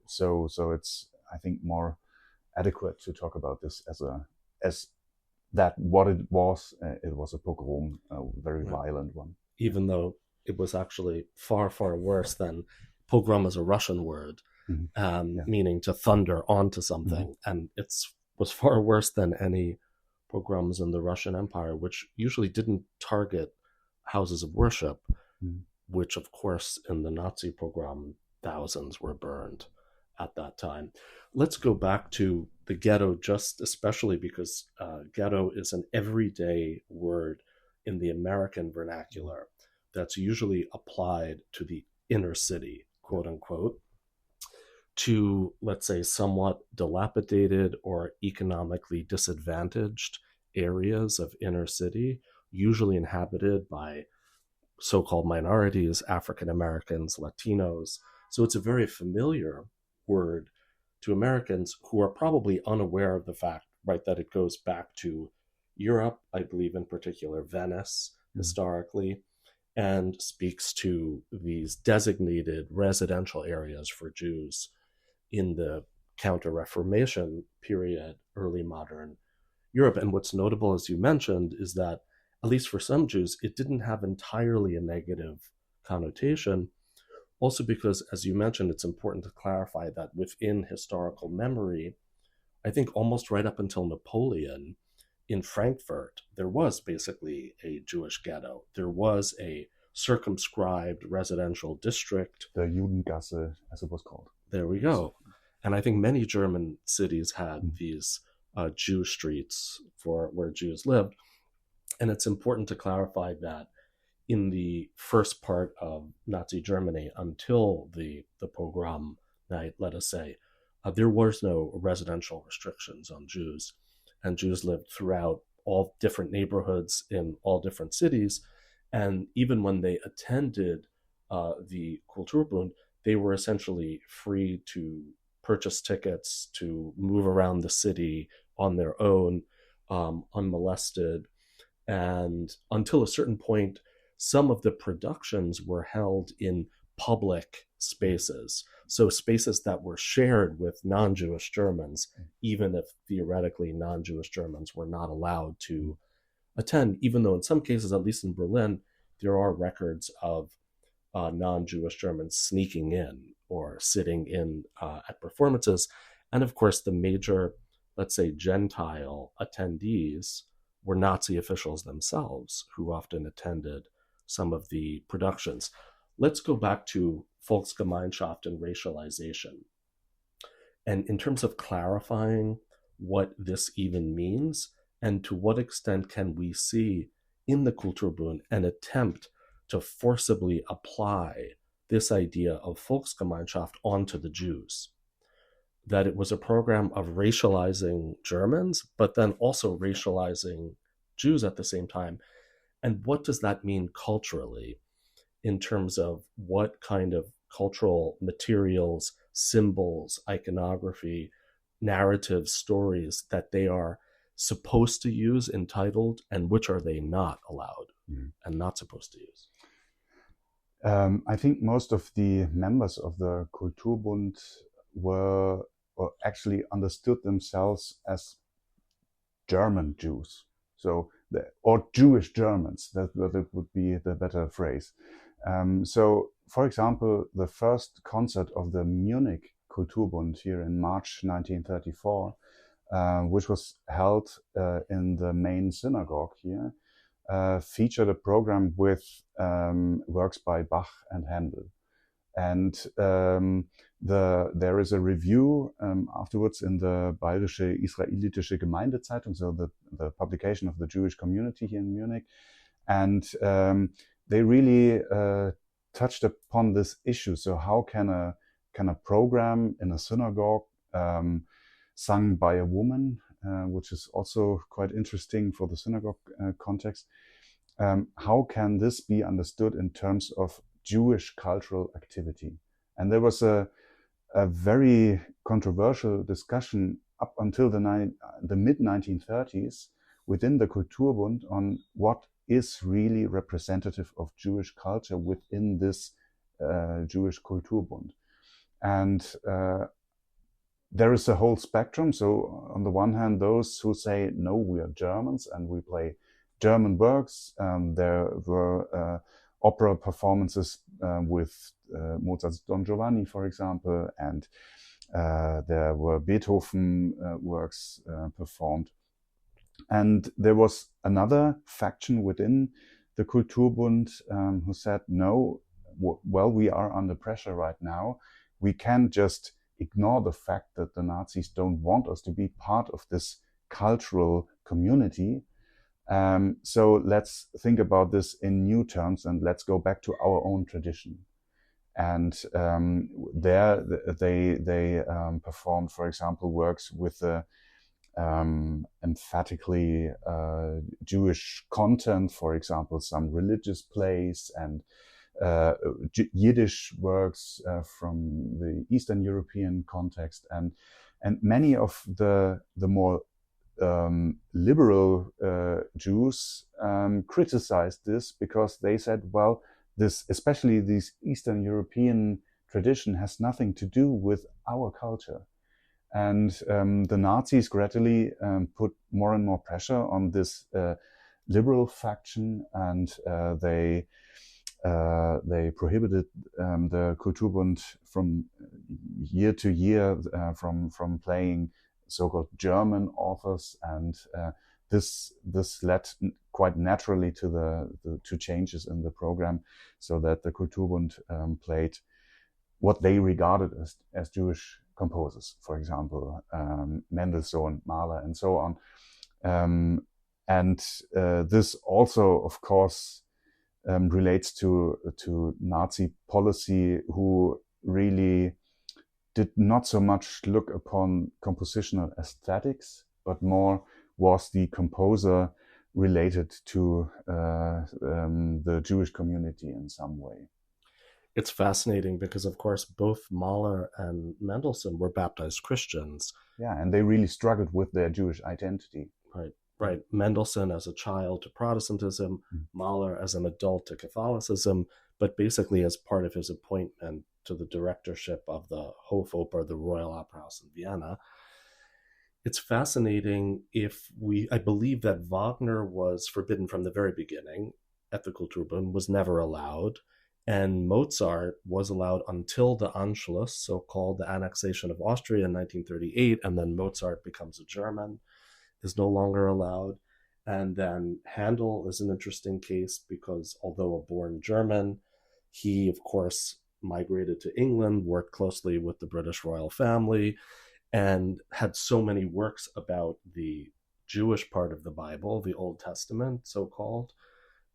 So it's, I think, more adequate to talk about this as that what it was. It was a pogrom, a very violent one. Even though it was actually far, far worse than pogrom is a Russian word, meaning to thunder onto something. And it was far worse than any pogroms in the Russian Empire, which usually didn't target houses of worship, which, of course, in the Nazi pogrom, thousands were burned at that time. Let's go back to the ghetto, just especially because ghetto is an everyday word in the American vernacular that's usually applied to the inner city, quote unquote, to, let's say, somewhat dilapidated or economically disadvantaged areas of inner city, usually inhabited by so-called minorities, African Americans, Latinos. So it's a very familiar word to Americans who are probably unaware of the fact, right, that it goes back to Europe, I believe in particular Venice, historically, and speaks to these designated residential areas for Jews in the Counter-Reformation period, early modern Europe. And what's notable, as you mentioned, is that, at least for some Jews, it didn't have entirely a negative connotation. Also because, as you mentioned, it's important to clarify that within historical memory, I think almost right up until Napoleon, in Frankfurt, there was basically a Jewish ghetto. There was a circumscribed residential district. The Judengasse, as it was called. There we go. And I think many German cities had these Jew streets for where Jews lived. And it's important to clarify that in the first part of Nazi Germany, until the pogrom night, let us say, there was no residential restrictions on Jews. And Jews lived throughout all different neighborhoods in all different cities. And even when they attended the Kulturbund, they were essentially free to purchase tickets, to move around the city on their own, unmolested. And until a certain point, some of the productions were held in public spaces. So spaces that were shared with non-Jewish Germans, even if theoretically non-Jewish Germans were not allowed to attend, even though in some cases, at least in Berlin, there are records of non-Jewish Germans sneaking in or sitting in at performances. And of course, the major, let's say, Gentile attendees were Nazi officials themselves who often attended some of the productions. Let's go back to Volksgemeinschaft and racialization. And in terms of clarifying what this even means, and to what extent can we see in the Kulturbund an attempt to forcibly apply this idea of Volksgemeinschaft onto the Jews? That it was a program of racializing Germans, but then also racializing Jews at the same time. And what does that mean culturally in terms of what kind of cultural materials, symbols, iconography, narratives, stories that they are supposed to use entitled, and which are they not allowed and not supposed to use? I think most of the members of the Kulturbund were, or actually understood themselves as German Jews. So, or Jewish Germans, that would be the better phrase. So, for example, the first concert of the Munich Kulturbund here in March 1934, which was held in the main synagogue here, featured a program with works by Bach and Handel. And there is a review afterwards in the Bayerische Israelitische Gemeindezeitung, so the publication of the Jewish community here in Munich. And they really touched upon this issue. So how can a program in a synagogue sung by a woman, which is also quite interesting for the synagogue context, how can this be understood in terms of Jewish cultural activity? And there was a very controversial discussion up until the mid-1930s within the Kulturbund on what is really representative of Jewish culture within this Jewish Kulturbund. And there is a whole spectrum. So on the one hand, those who say, no, we are Germans and we play German works. There were opera performances with Mozart's Don Giovanni, for example, and there were Beethoven works performed. And there was another faction within the Kulturbund who said, no, well, we are under pressure right now. We can't just ignore the fact that the Nazis don't want us to be part of this cultural community. So let's think about this in new terms and let's go back to our own tradition. And there they performed, for example, works with the emphatically Jewish content, for example, some religious plays and Yiddish works from the Eastern European context, and many of the more liberal Jews criticized this because they said, well, this, especially this Eastern European tradition, has nothing to do with our culture. And the Nazis gradually put more and more pressure on this liberal faction, and they prohibited the Kulturbund from year to year from playing so-called German authors, and this led quite naturally to changes in the program, so that the Kulturbund played what they regarded as Jewish composers, for example, Mendelssohn, Mahler, and so on. And this also, of course, relates to Nazi policy, who really did not so much look upon compositional aesthetics, but more was the composer related to the Jewish community in some way. It's fascinating because, of course, both Mahler and Mendelssohn were baptized Christians. Yeah, and they really struggled with their Jewish identity. Right. Mendelssohn as a child to Protestantism, Mahler as an adult to Catholicism, but basically as part of his appointment to the directorship of the Hofoper, the Royal Opera House in Vienna. It's fascinating I believe that Wagner was forbidden from the very beginning at the Kulturbund, was never allowed, and Mozart was allowed until the Anschluss, so-called the annexation of Austria in 1938, and then Mozart becomes a German, is no longer allowed. And then Handel is an interesting case because although a born German, he, of course, migrated to England, worked closely with the British royal family, and had so many works about the Jewish part of the Bible, the Old Testament, so-called,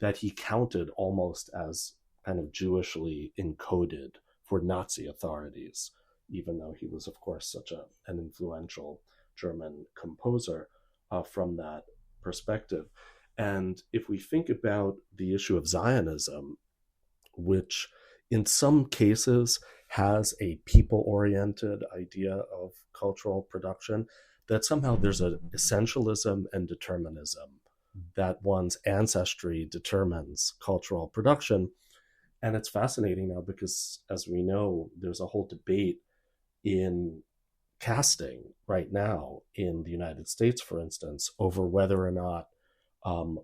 that he counted almost as kind of Jewishly encoded for Nazi authorities, even though he was, of course, such an influential German composer from that perspective. And if we think about the issue of Zionism, which in some cases has a people-oriented idea of cultural production, that somehow there's an essentialism and determinism, that one's ancestry determines cultural production. And it's fascinating now because, as we know, there's a whole debate in casting right now in the United States, for instance, over whether or not,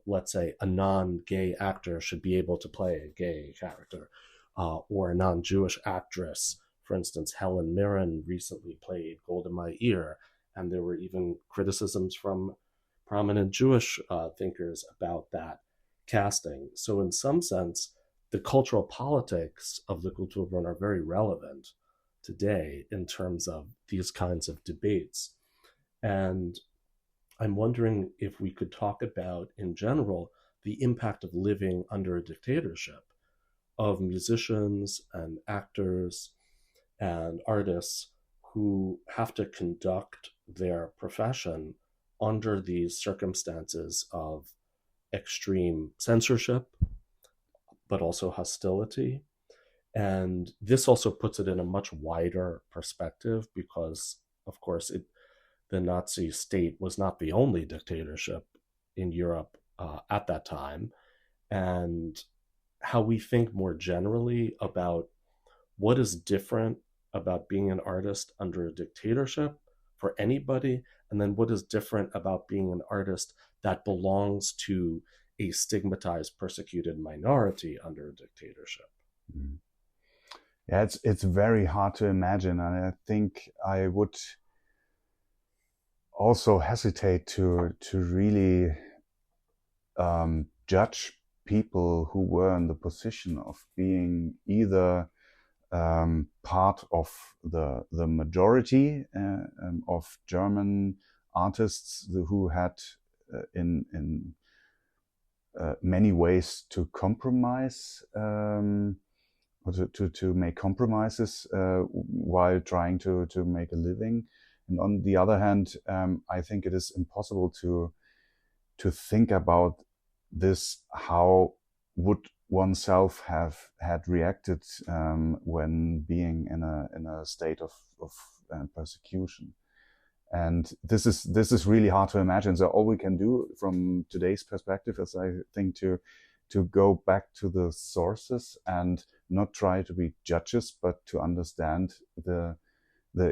let's say, a non-gay actor should be able to play a gay character, or a non-Jewish actress. For instance, Helen Mirren recently played Gold in My Ear, and there were even criticisms from prominent Jewish thinkers about that casting. So in some sense, the cultural politics of the Kulturbund are very relevant today in terms of these kinds of debates. And I'm wondering if we could talk about, in general, the impact of living under a dictatorship, of musicians and actors and artists who have to conduct their profession under these circumstances of extreme censorship, but also hostility. And this also puts it in a much wider perspective because, of course, the Nazi state was not the only dictatorship in Europe at that time. And how we think more generally about what is different about being an artist under a dictatorship for anybody, and then what is different about being an artist that belongs to a stigmatized, persecuted minority under a dictatorship. Mm. Yeah, it's very hard to imagine, and I think I would also hesitate to really judge people who were in the position of being either part of the majority of German artists who had in many ways to compromise, or to make compromises while trying to make a living. And on the other hand, I think it is impossible to think about this, how would oneself have had reacted when being in a state of persecution. And this is really hard to imagine. So all we can do from today's perspective is, I think, to go back to the sources and not try to be judges, but to understand the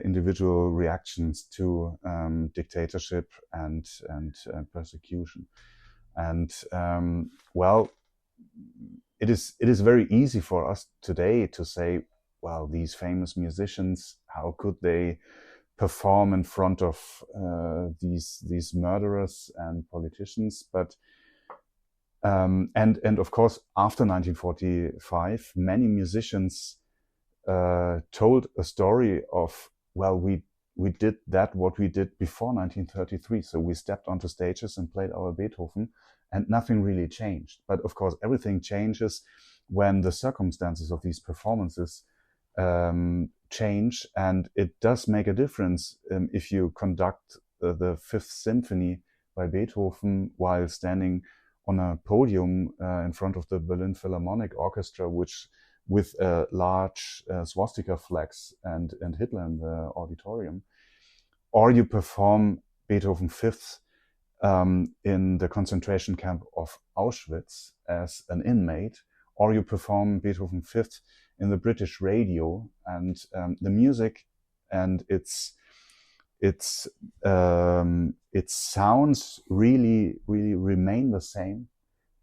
individual reactions to dictatorship and persecution. And well, it is very easy for us today to say, well, these famous musicians, how could they perform in front of these murderers and politicians? But and of course, after 1945, many musicians told a story of, well, we did what we did before 1933. So we stepped onto stages and played our Beethoven, and nothing really changed. But of course, everything changes when the circumstances of these performances change, and it does make a difference if you conduct the Fifth Symphony by Beethoven while standing on a podium in front of the Berlin Philharmonic Orchestra, which with a large swastika flags and Hitler in the auditorium, or you perform Beethoven Fifth in the concentration camp of Auschwitz as an inmate, or you perform Beethoven Fifth in the British radio, and the music and its sounds really remain the same,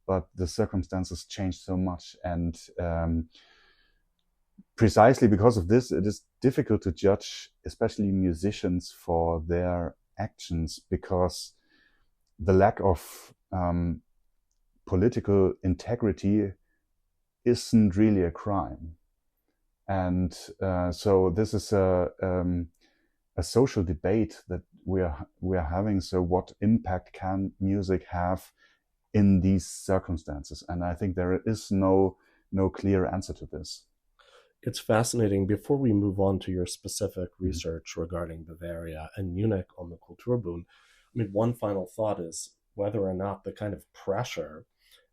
but the circumstances change so much, and precisely because of this, it is difficult to judge, especially musicians, for their actions, because the lack of political integrity isn't really a crime. And so this is a social debate that we are having. So what impact can music have in these circumstances? And I think there is no clear answer to this. It's fascinating. Before we move on to your specific research regarding Bavaria and Munich on the Kulturbund, I mean, one final thought is whether or not the kind of pressure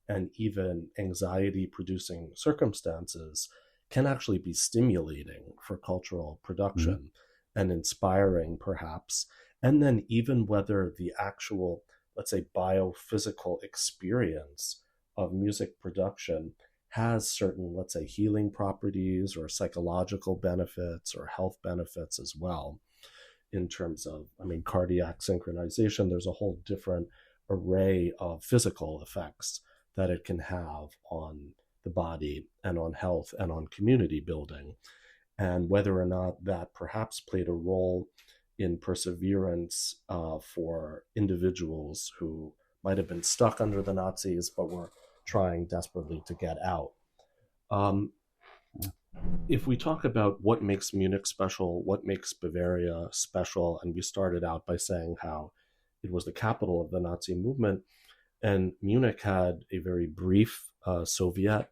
and even anxiety-producing circumstances can actually be stimulating for cultural production and inspiring, perhaps, and then even whether the actual, let's say, biophysical experience of music production has certain, let's say, healing properties or psychological benefits or health benefits as well. In terms of, I mean, cardiac synchronization, there's a whole different array of physical effects that it can have on the body and on health and on community building, and whether or not that perhaps played a role in perseverance for individuals who might have been stuck under the Nazis but were trying desperately to get out. If we talk about what makes Munich special, what makes Bavaria special, and we started out by saying how it was the capital of the Nazi movement, and Munich had a very brief Soviet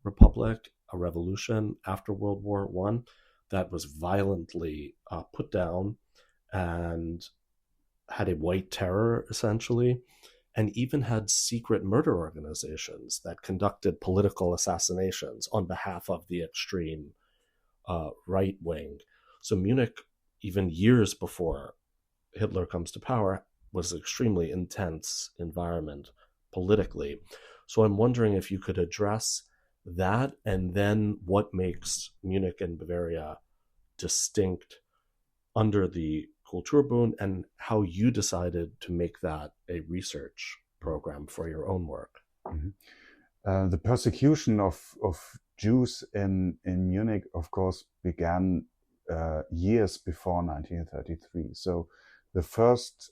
republic, a revolution after World War I that was violently put down and had a white terror, essentially, and even had secret murder organizations that conducted political assassinations on behalf of the extreme right wing. So Munich, even years before Hitler comes to power, was an extremely intense environment politically. So I'm wondering if you could address that, and then what makes Munich and Bavaria distinct under the Kulturbund, and how you decided to make that a research program for your own work. The persecution of Jews in Munich, of course, began years before 1933. So the first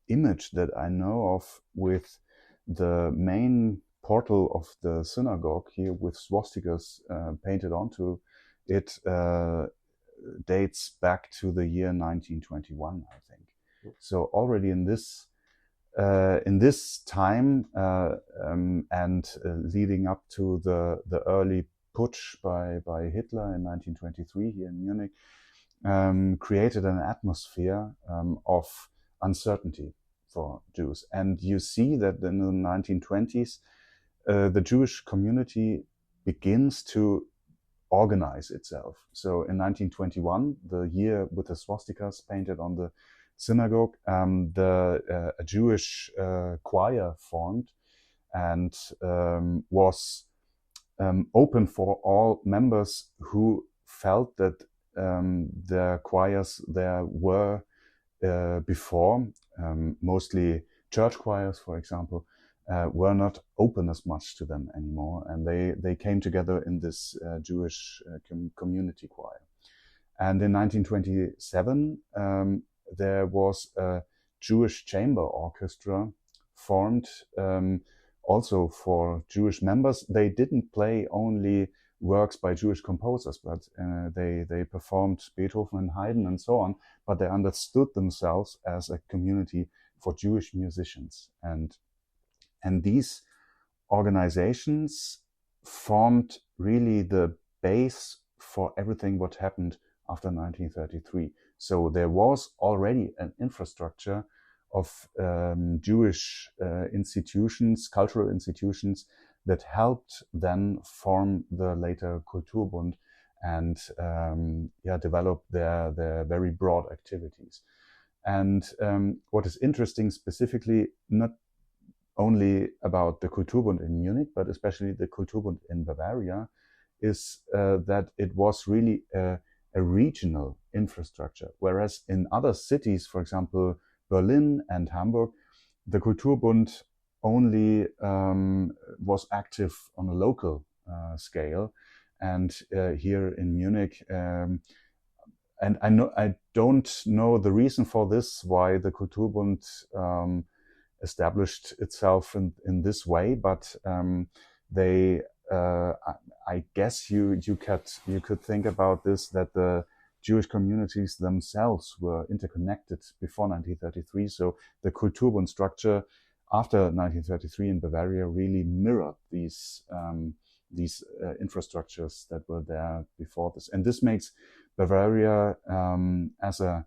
image that I know of with the main portal of the synagogue here with swastikas painted onto it dates back to the year 1921, I think. So already in this time and leading up to the early putsch by Hitler in 1923 here in Munich, created an atmosphere of uncertainty for Jews. And you see that in the 1920s, the Jewish community begins to organize itself. So in 1921, the year with the swastikas painted on the synagogue, a Jewish choir formed and was open for all members who felt that the choirs there were before, mostly church choirs, for example, were not open as much to them anymore, and they came together in this Jewish community choir. And in 1927, there was a Jewish chamber orchestra formed, also for Jewish members. They didn't play only works by Jewish composers, but they performed Beethoven and Haydn and so on, but they understood themselves as a community for Jewish musicians. And these organizations formed really the base for everything what happened after 1933. So there was already an infrastructure of Jewish institutions, cultural institutions, that helped then form the later Kulturbund and develop their very broad activities. And what is interesting specifically, not only about the Kulturbund in Munich, but especially the Kulturbund in Bavaria, is that it was really a regional infrastructure. Whereas in other cities, for example, Berlin and Hamburg, the Kulturbund only was active on a local scale. And here in Munich, and I don't know the reason for this, why the Kulturbund established itself in this way, but they, I guess you could think about this, that the Jewish communities themselves were interconnected before 1933. So the Kulturbund structure after 1933 in Bavaria really mirrored these infrastructures that were there before this. And this makes Bavaria as a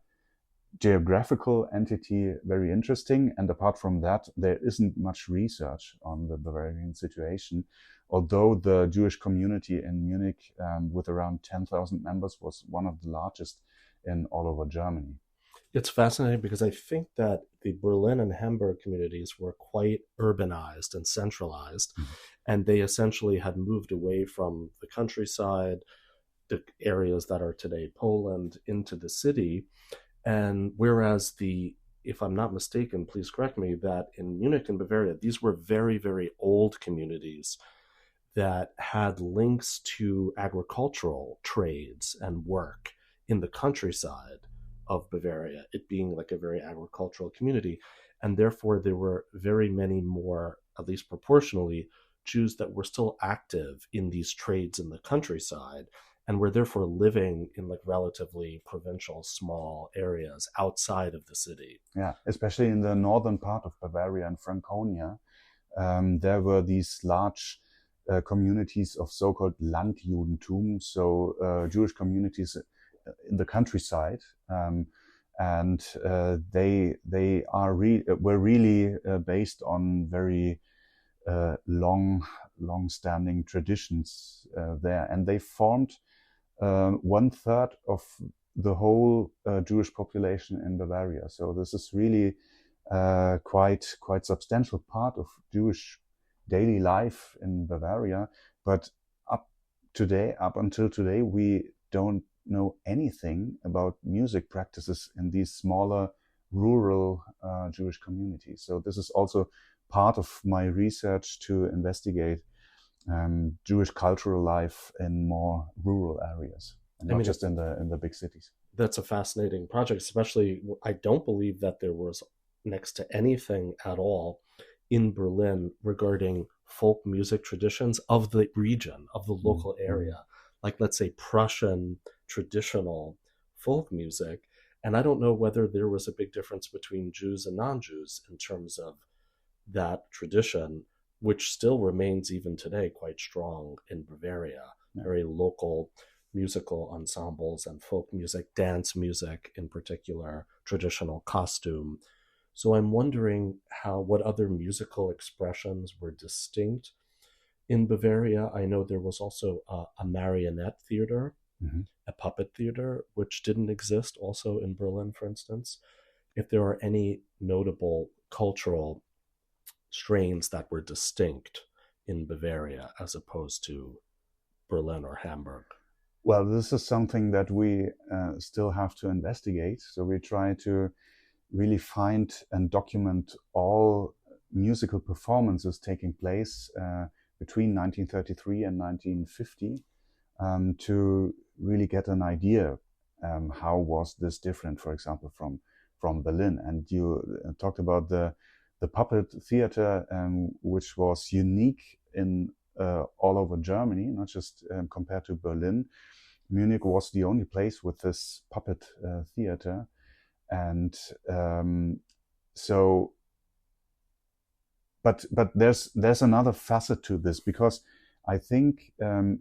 geographical entity very interesting. And apart from that, there isn't much research on the Bavarian situation, although the Jewish community in Munich, with around 10,000 members, was one of the largest in all over Germany. It's fascinating because I think that the Berlin and Hamburg communities were quite urbanized and centralized, and they essentially had moved away from the countryside, the areas that are today Poland, into the city. And whereas if I'm not mistaken, please correct me, that in Munich and Bavaria, these were very, very old communities that had links to agricultural trades and work in the countryside of Bavaria, it being like a very agricultural community. And therefore, there were very many more, at least proportionally, Jews that were still active in these trades in the countryside, and were therefore living in like relatively provincial, small areas outside of the city. Yeah, especially in the northern part of Bavaria and Franconia, there were these large communities of so-called Landjudentum, so Jewish communities in the countryside, and they were really based on very long-standing traditions there, and they formed 1/3 of the whole Jewish population in Bavaria. So this is really quite substantial part of Jewish daily life in Bavaria. But up until today, we don't know anything about music practices in these smaller rural Jewish communities. So this is also part of my research to investigate Jewish cultural life in more rural areas, and not just in the big cities. That's a fascinating project, especially I don't believe that there was next to anything at all in Berlin regarding folk music traditions of the region, of the local area, like let's say Prussian traditional folk music. And I don't know whether there was a big difference between Jews and non-Jews in terms of that tradition, which still remains even today quite strong in Bavaria. Yeah. Very local musical ensembles and folk music, dance music in particular, traditional costume. So I'm wondering what other musical expressions were distinct in Bavaria. I know there was also a marionette theater, a puppet theater, which didn't exist also in Berlin, for instance. If there are any notable cultural strains that were distinct in Bavaria as opposed to Berlin or Hamburg. Well, this is something that we still have to investigate. So we try to really find and document all musical performances taking place between 1933 and 1950 to really get an idea how was this different, for example, from Berlin. And you talked about the puppet theater, which was unique in all over Germany, not just compared to Berlin. Munich was the only place with this puppet theater. And but there's another facet to this, because I think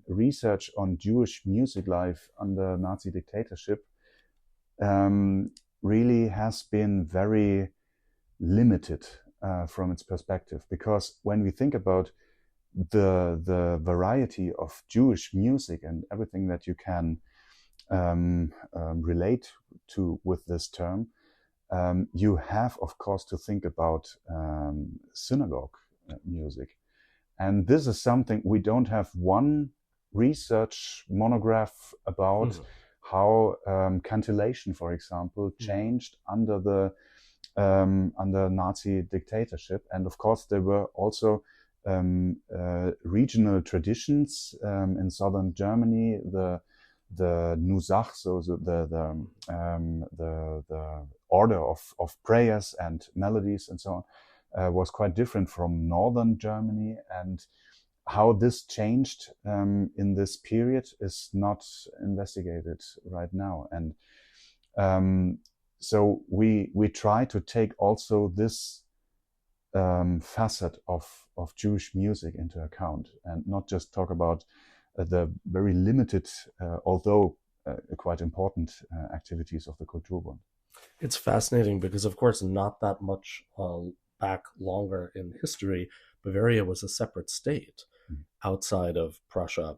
research on Jewish music life under Nazi dictatorship really has been very limited from its perspective. Because when we think about the variety of Jewish music and everything that you can relate to with this term, you have, of course, to think about synagogue music. And this is something we don't have one research monograph about how cantillation, for example, changed under Nazi dictatorship. And of course, there were also regional traditions in southern Germany. The Nusach, so the order of prayers and melodies and so on, was quite different from northern Germany. And how this changed in this period is not investigated right now. And so we try to take also this facet of Jewish music into account, and not just talk about the very limited, although quite important activities of the Kulturbund. It's fascinating because, of course, not that much back longer in history, Bavaria was a separate state outside of Prussia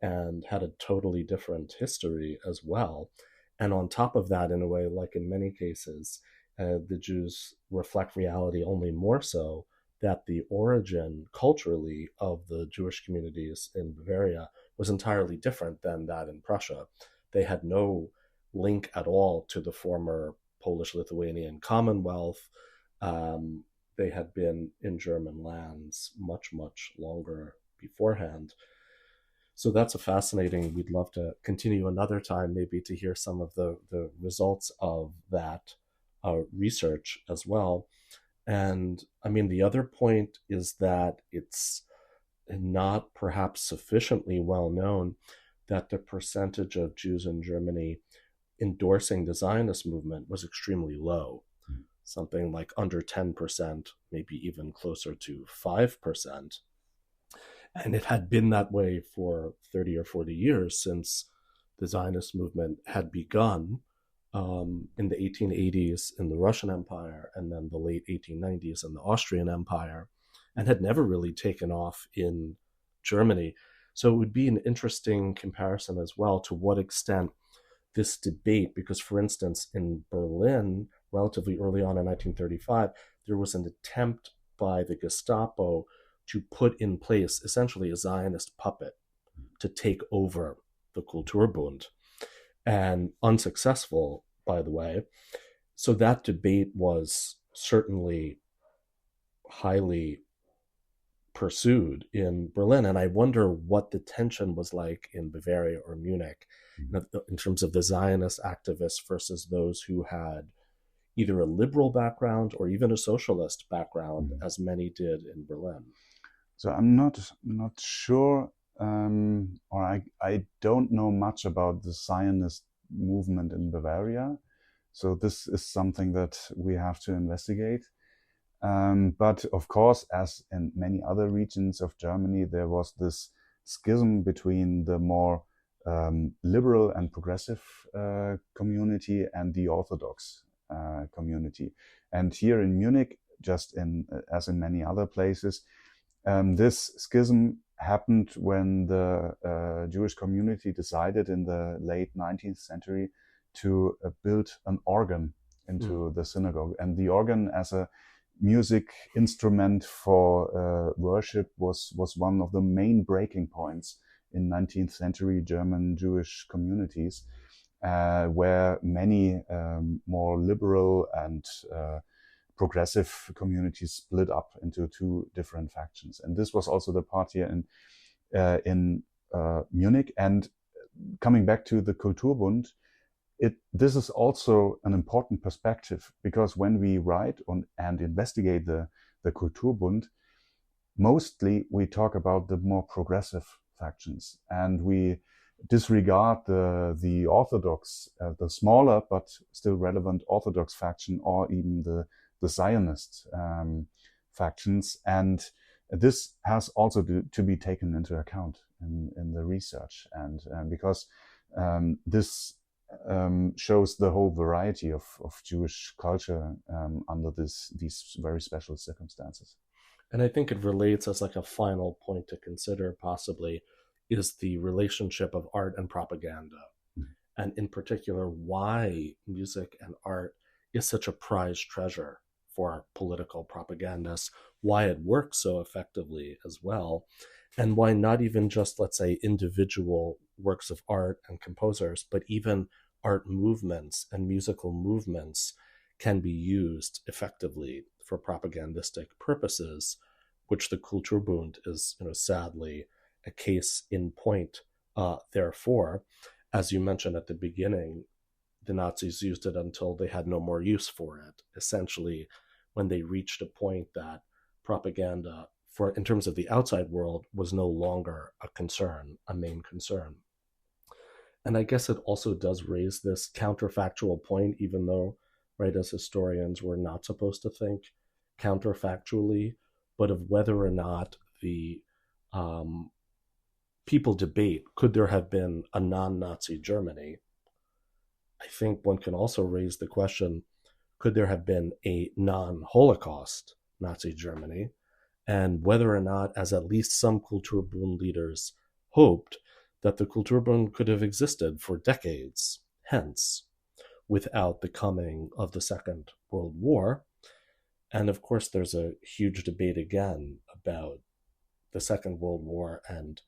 and had a totally different history as well. And on top of that, in a way, like in many cases, the Jews reflect reality only more so, that the origin culturally of the Jewish communities in Bavaria was entirely different than that in Prussia. They had no link at all to the former Polish-Lithuanian Commonwealth. They had been in German lands much, much longer beforehand. So that's a fascinating, we'd love to continue another time maybe to hear some of the results of that research as well. And I mean, the other point is that it's not perhaps sufficiently well known that the percentage of Jews in Germany endorsing the Zionist movement was extremely low, something like under 10%, maybe even closer to 5%. And it had been that way for 30 or 40 years since the Zionist movement had begun in the 1880s in the Russian Empire, and then the late 1890s in the Austrian Empire, and had never really taken off in Germany. So it would be an interesting comparison as well to what extent this debate, because for instance, in Berlin, relatively early on in 1935, there was an attempt by the Gestapo to put in place essentially a Zionist puppet to take over the Kulturbund, and unsuccessful, by the way. So that debate was certainly highly pursued in Berlin. And I wonder what the tension was like in Bavaria or Munich in terms of the Zionist activists versus those who had either a liberal background or even a socialist background, as many did in Berlin. So I'm not sure, or I don't know much about the Zionist movement in Bavaria. So this is something that we have to investigate. But of course, as in many other regions of Germany, there was this schism between the more liberal and progressive community and the Orthodox community. And here in Munich, just as in many other places, this schism happened when the Jewish community decided in the late 19th century to build an organ into the synagogue. And the organ as a music instrument for worship was one of the main breaking points in 19th century German Jewish communities, where many more liberal and progressive communities split up into two different factions. And this was also the part here in Munich. And coming back to the Kulturbund, this is also an important perspective, because when we write on and investigate the Kulturbund, mostly we talk about the more progressive factions, and we disregard the Orthodox, the smaller but still relevant Orthodox faction, or even the Zionist factions. And this has also to be taken into account in the research, and because this shows the whole variety of Jewish culture under these very special circumstances. And I think it relates as like a final point to consider possibly is the relationship of art and propaganda. And in particular, why music and art is such a prized treasure for political propagandists, why it works so effectively as well, and why not even just, let's say, individual works of art and composers, but even art movements and musical movements can be used effectively for propagandistic purposes, which the Kulturbund is, sadly, a case in point. Therefore, as you mentioned at the beginning, the Nazis used it until they had no more use for it. Essentially, when they reached a point that propaganda, in terms of the outside world, was no longer a concern, a main concern. And I guess it also does raise this counterfactual point, even though, right, as historians, we're not supposed to think counterfactually, but of whether or not the people debate, could there have been a non-Nazi Germany? I think one can also raise the question, could there have been a non-Holocaust Nazi Germany? And whether or not, as at least some Kulturbund leaders hoped, that the Kulturbund could have existed for decades hence without the coming of the Second World War. And of course, there's a huge debate again about the Second World War and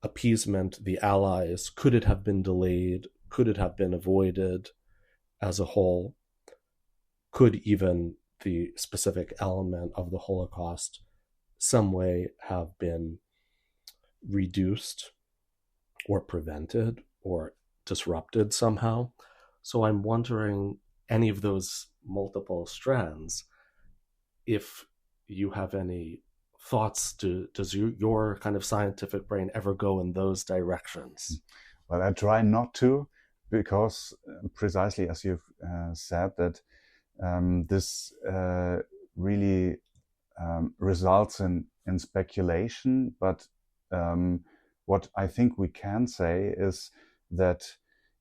appeasement, the Allies. Could it have been delayed? Could it have been avoided as a whole? Could even the specific element of the Holocaust some way have been reduced or prevented or disrupted somehow? So I'm wondering, any of those multiple strands, if you have any thoughts, does your kind of scientific brain ever go in those directions? Well, I try not to, because precisely as you've said, that this really results in speculation. But what I think we can say is that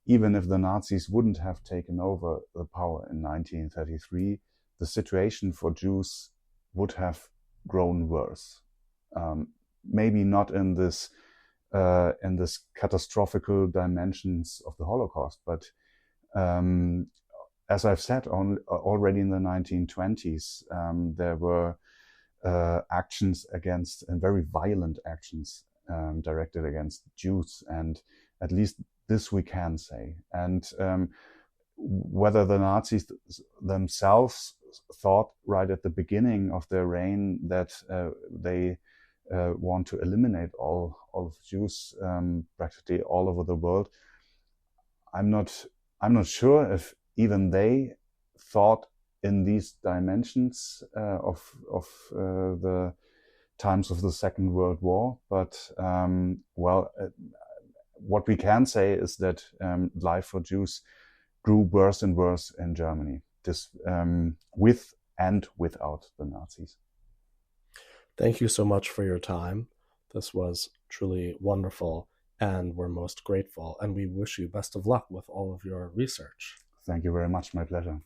even if the Nazis wouldn't have taken over the power in 1933, the situation for Jews would have grown worse. Maybe not in this catastrophical dimensions of the Holocaust, but as I've said, already in the 1920s, there were actions against, and very violent actions directed against Jews, and at least this we can say. And whether the Nazis themselves thought right at the beginning of their reign that they want to eliminate all of Jews practically all over the world, I'm not sure if even they thought in these dimensions of the times of the Second World War. But what we can say is that life for Jews grew worse and worse in Germany, this with and without the Nazis. Thank you so much for your time. This was truly wonderful, and we're most grateful, and we wish you best of luck with all of your research. Thank you very much. My pleasure.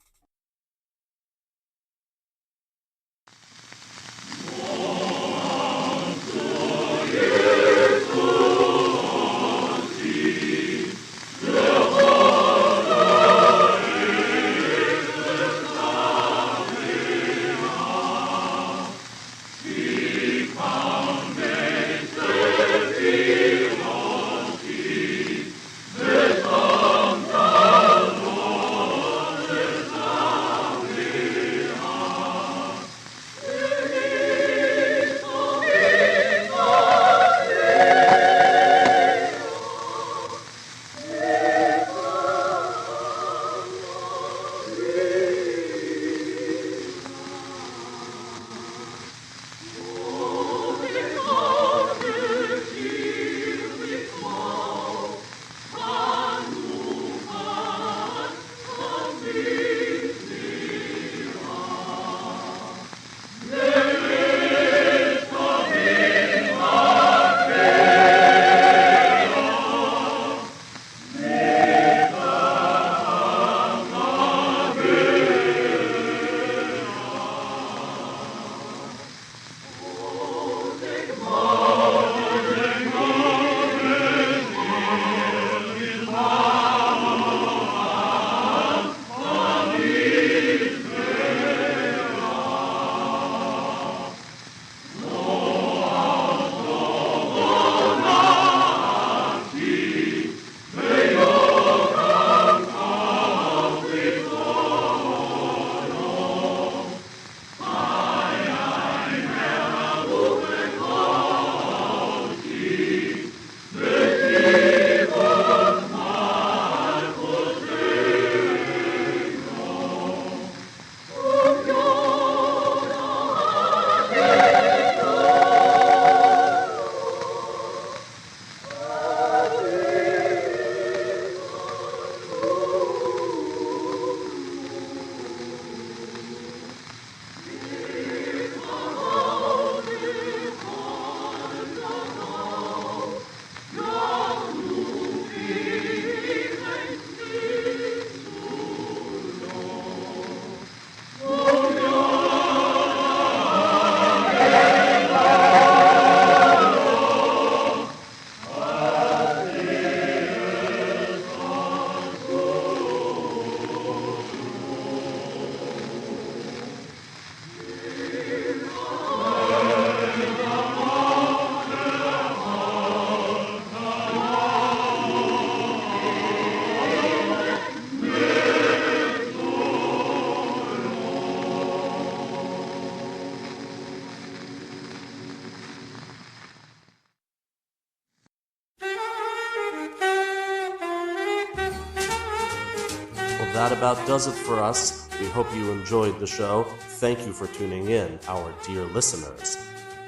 that about does it for us. We hope you enjoyed the show. Thank you for tuning in, our dear listeners.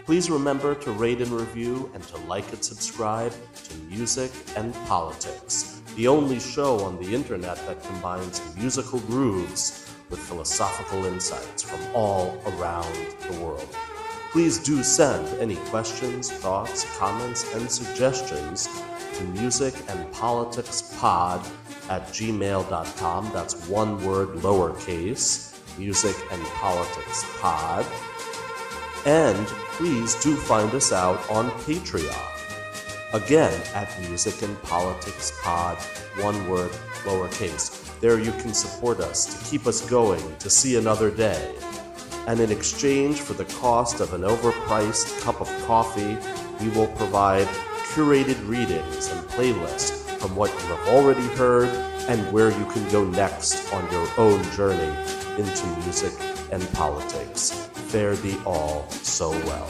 Please remember to rate and review and to like and subscribe to Music and Politics, the only show on the internet that combines musical grooves with philosophical insights from all around the world. Please do send any questions, thoughts, comments, and suggestions to musicandpoliticspod@gmail.com. That's one word lowercase, musicandpoliticspod. And please do find us out on Patreon. Again, at Music and Politics Pod, one word, lowercase. There you can support us to keep us going, to see another day. And in exchange for the cost of an overpriced cup of coffee, we will provide curated readings and playlists from what you have already heard and where you can go next on your own journey into music and politics. Fare thee all so well.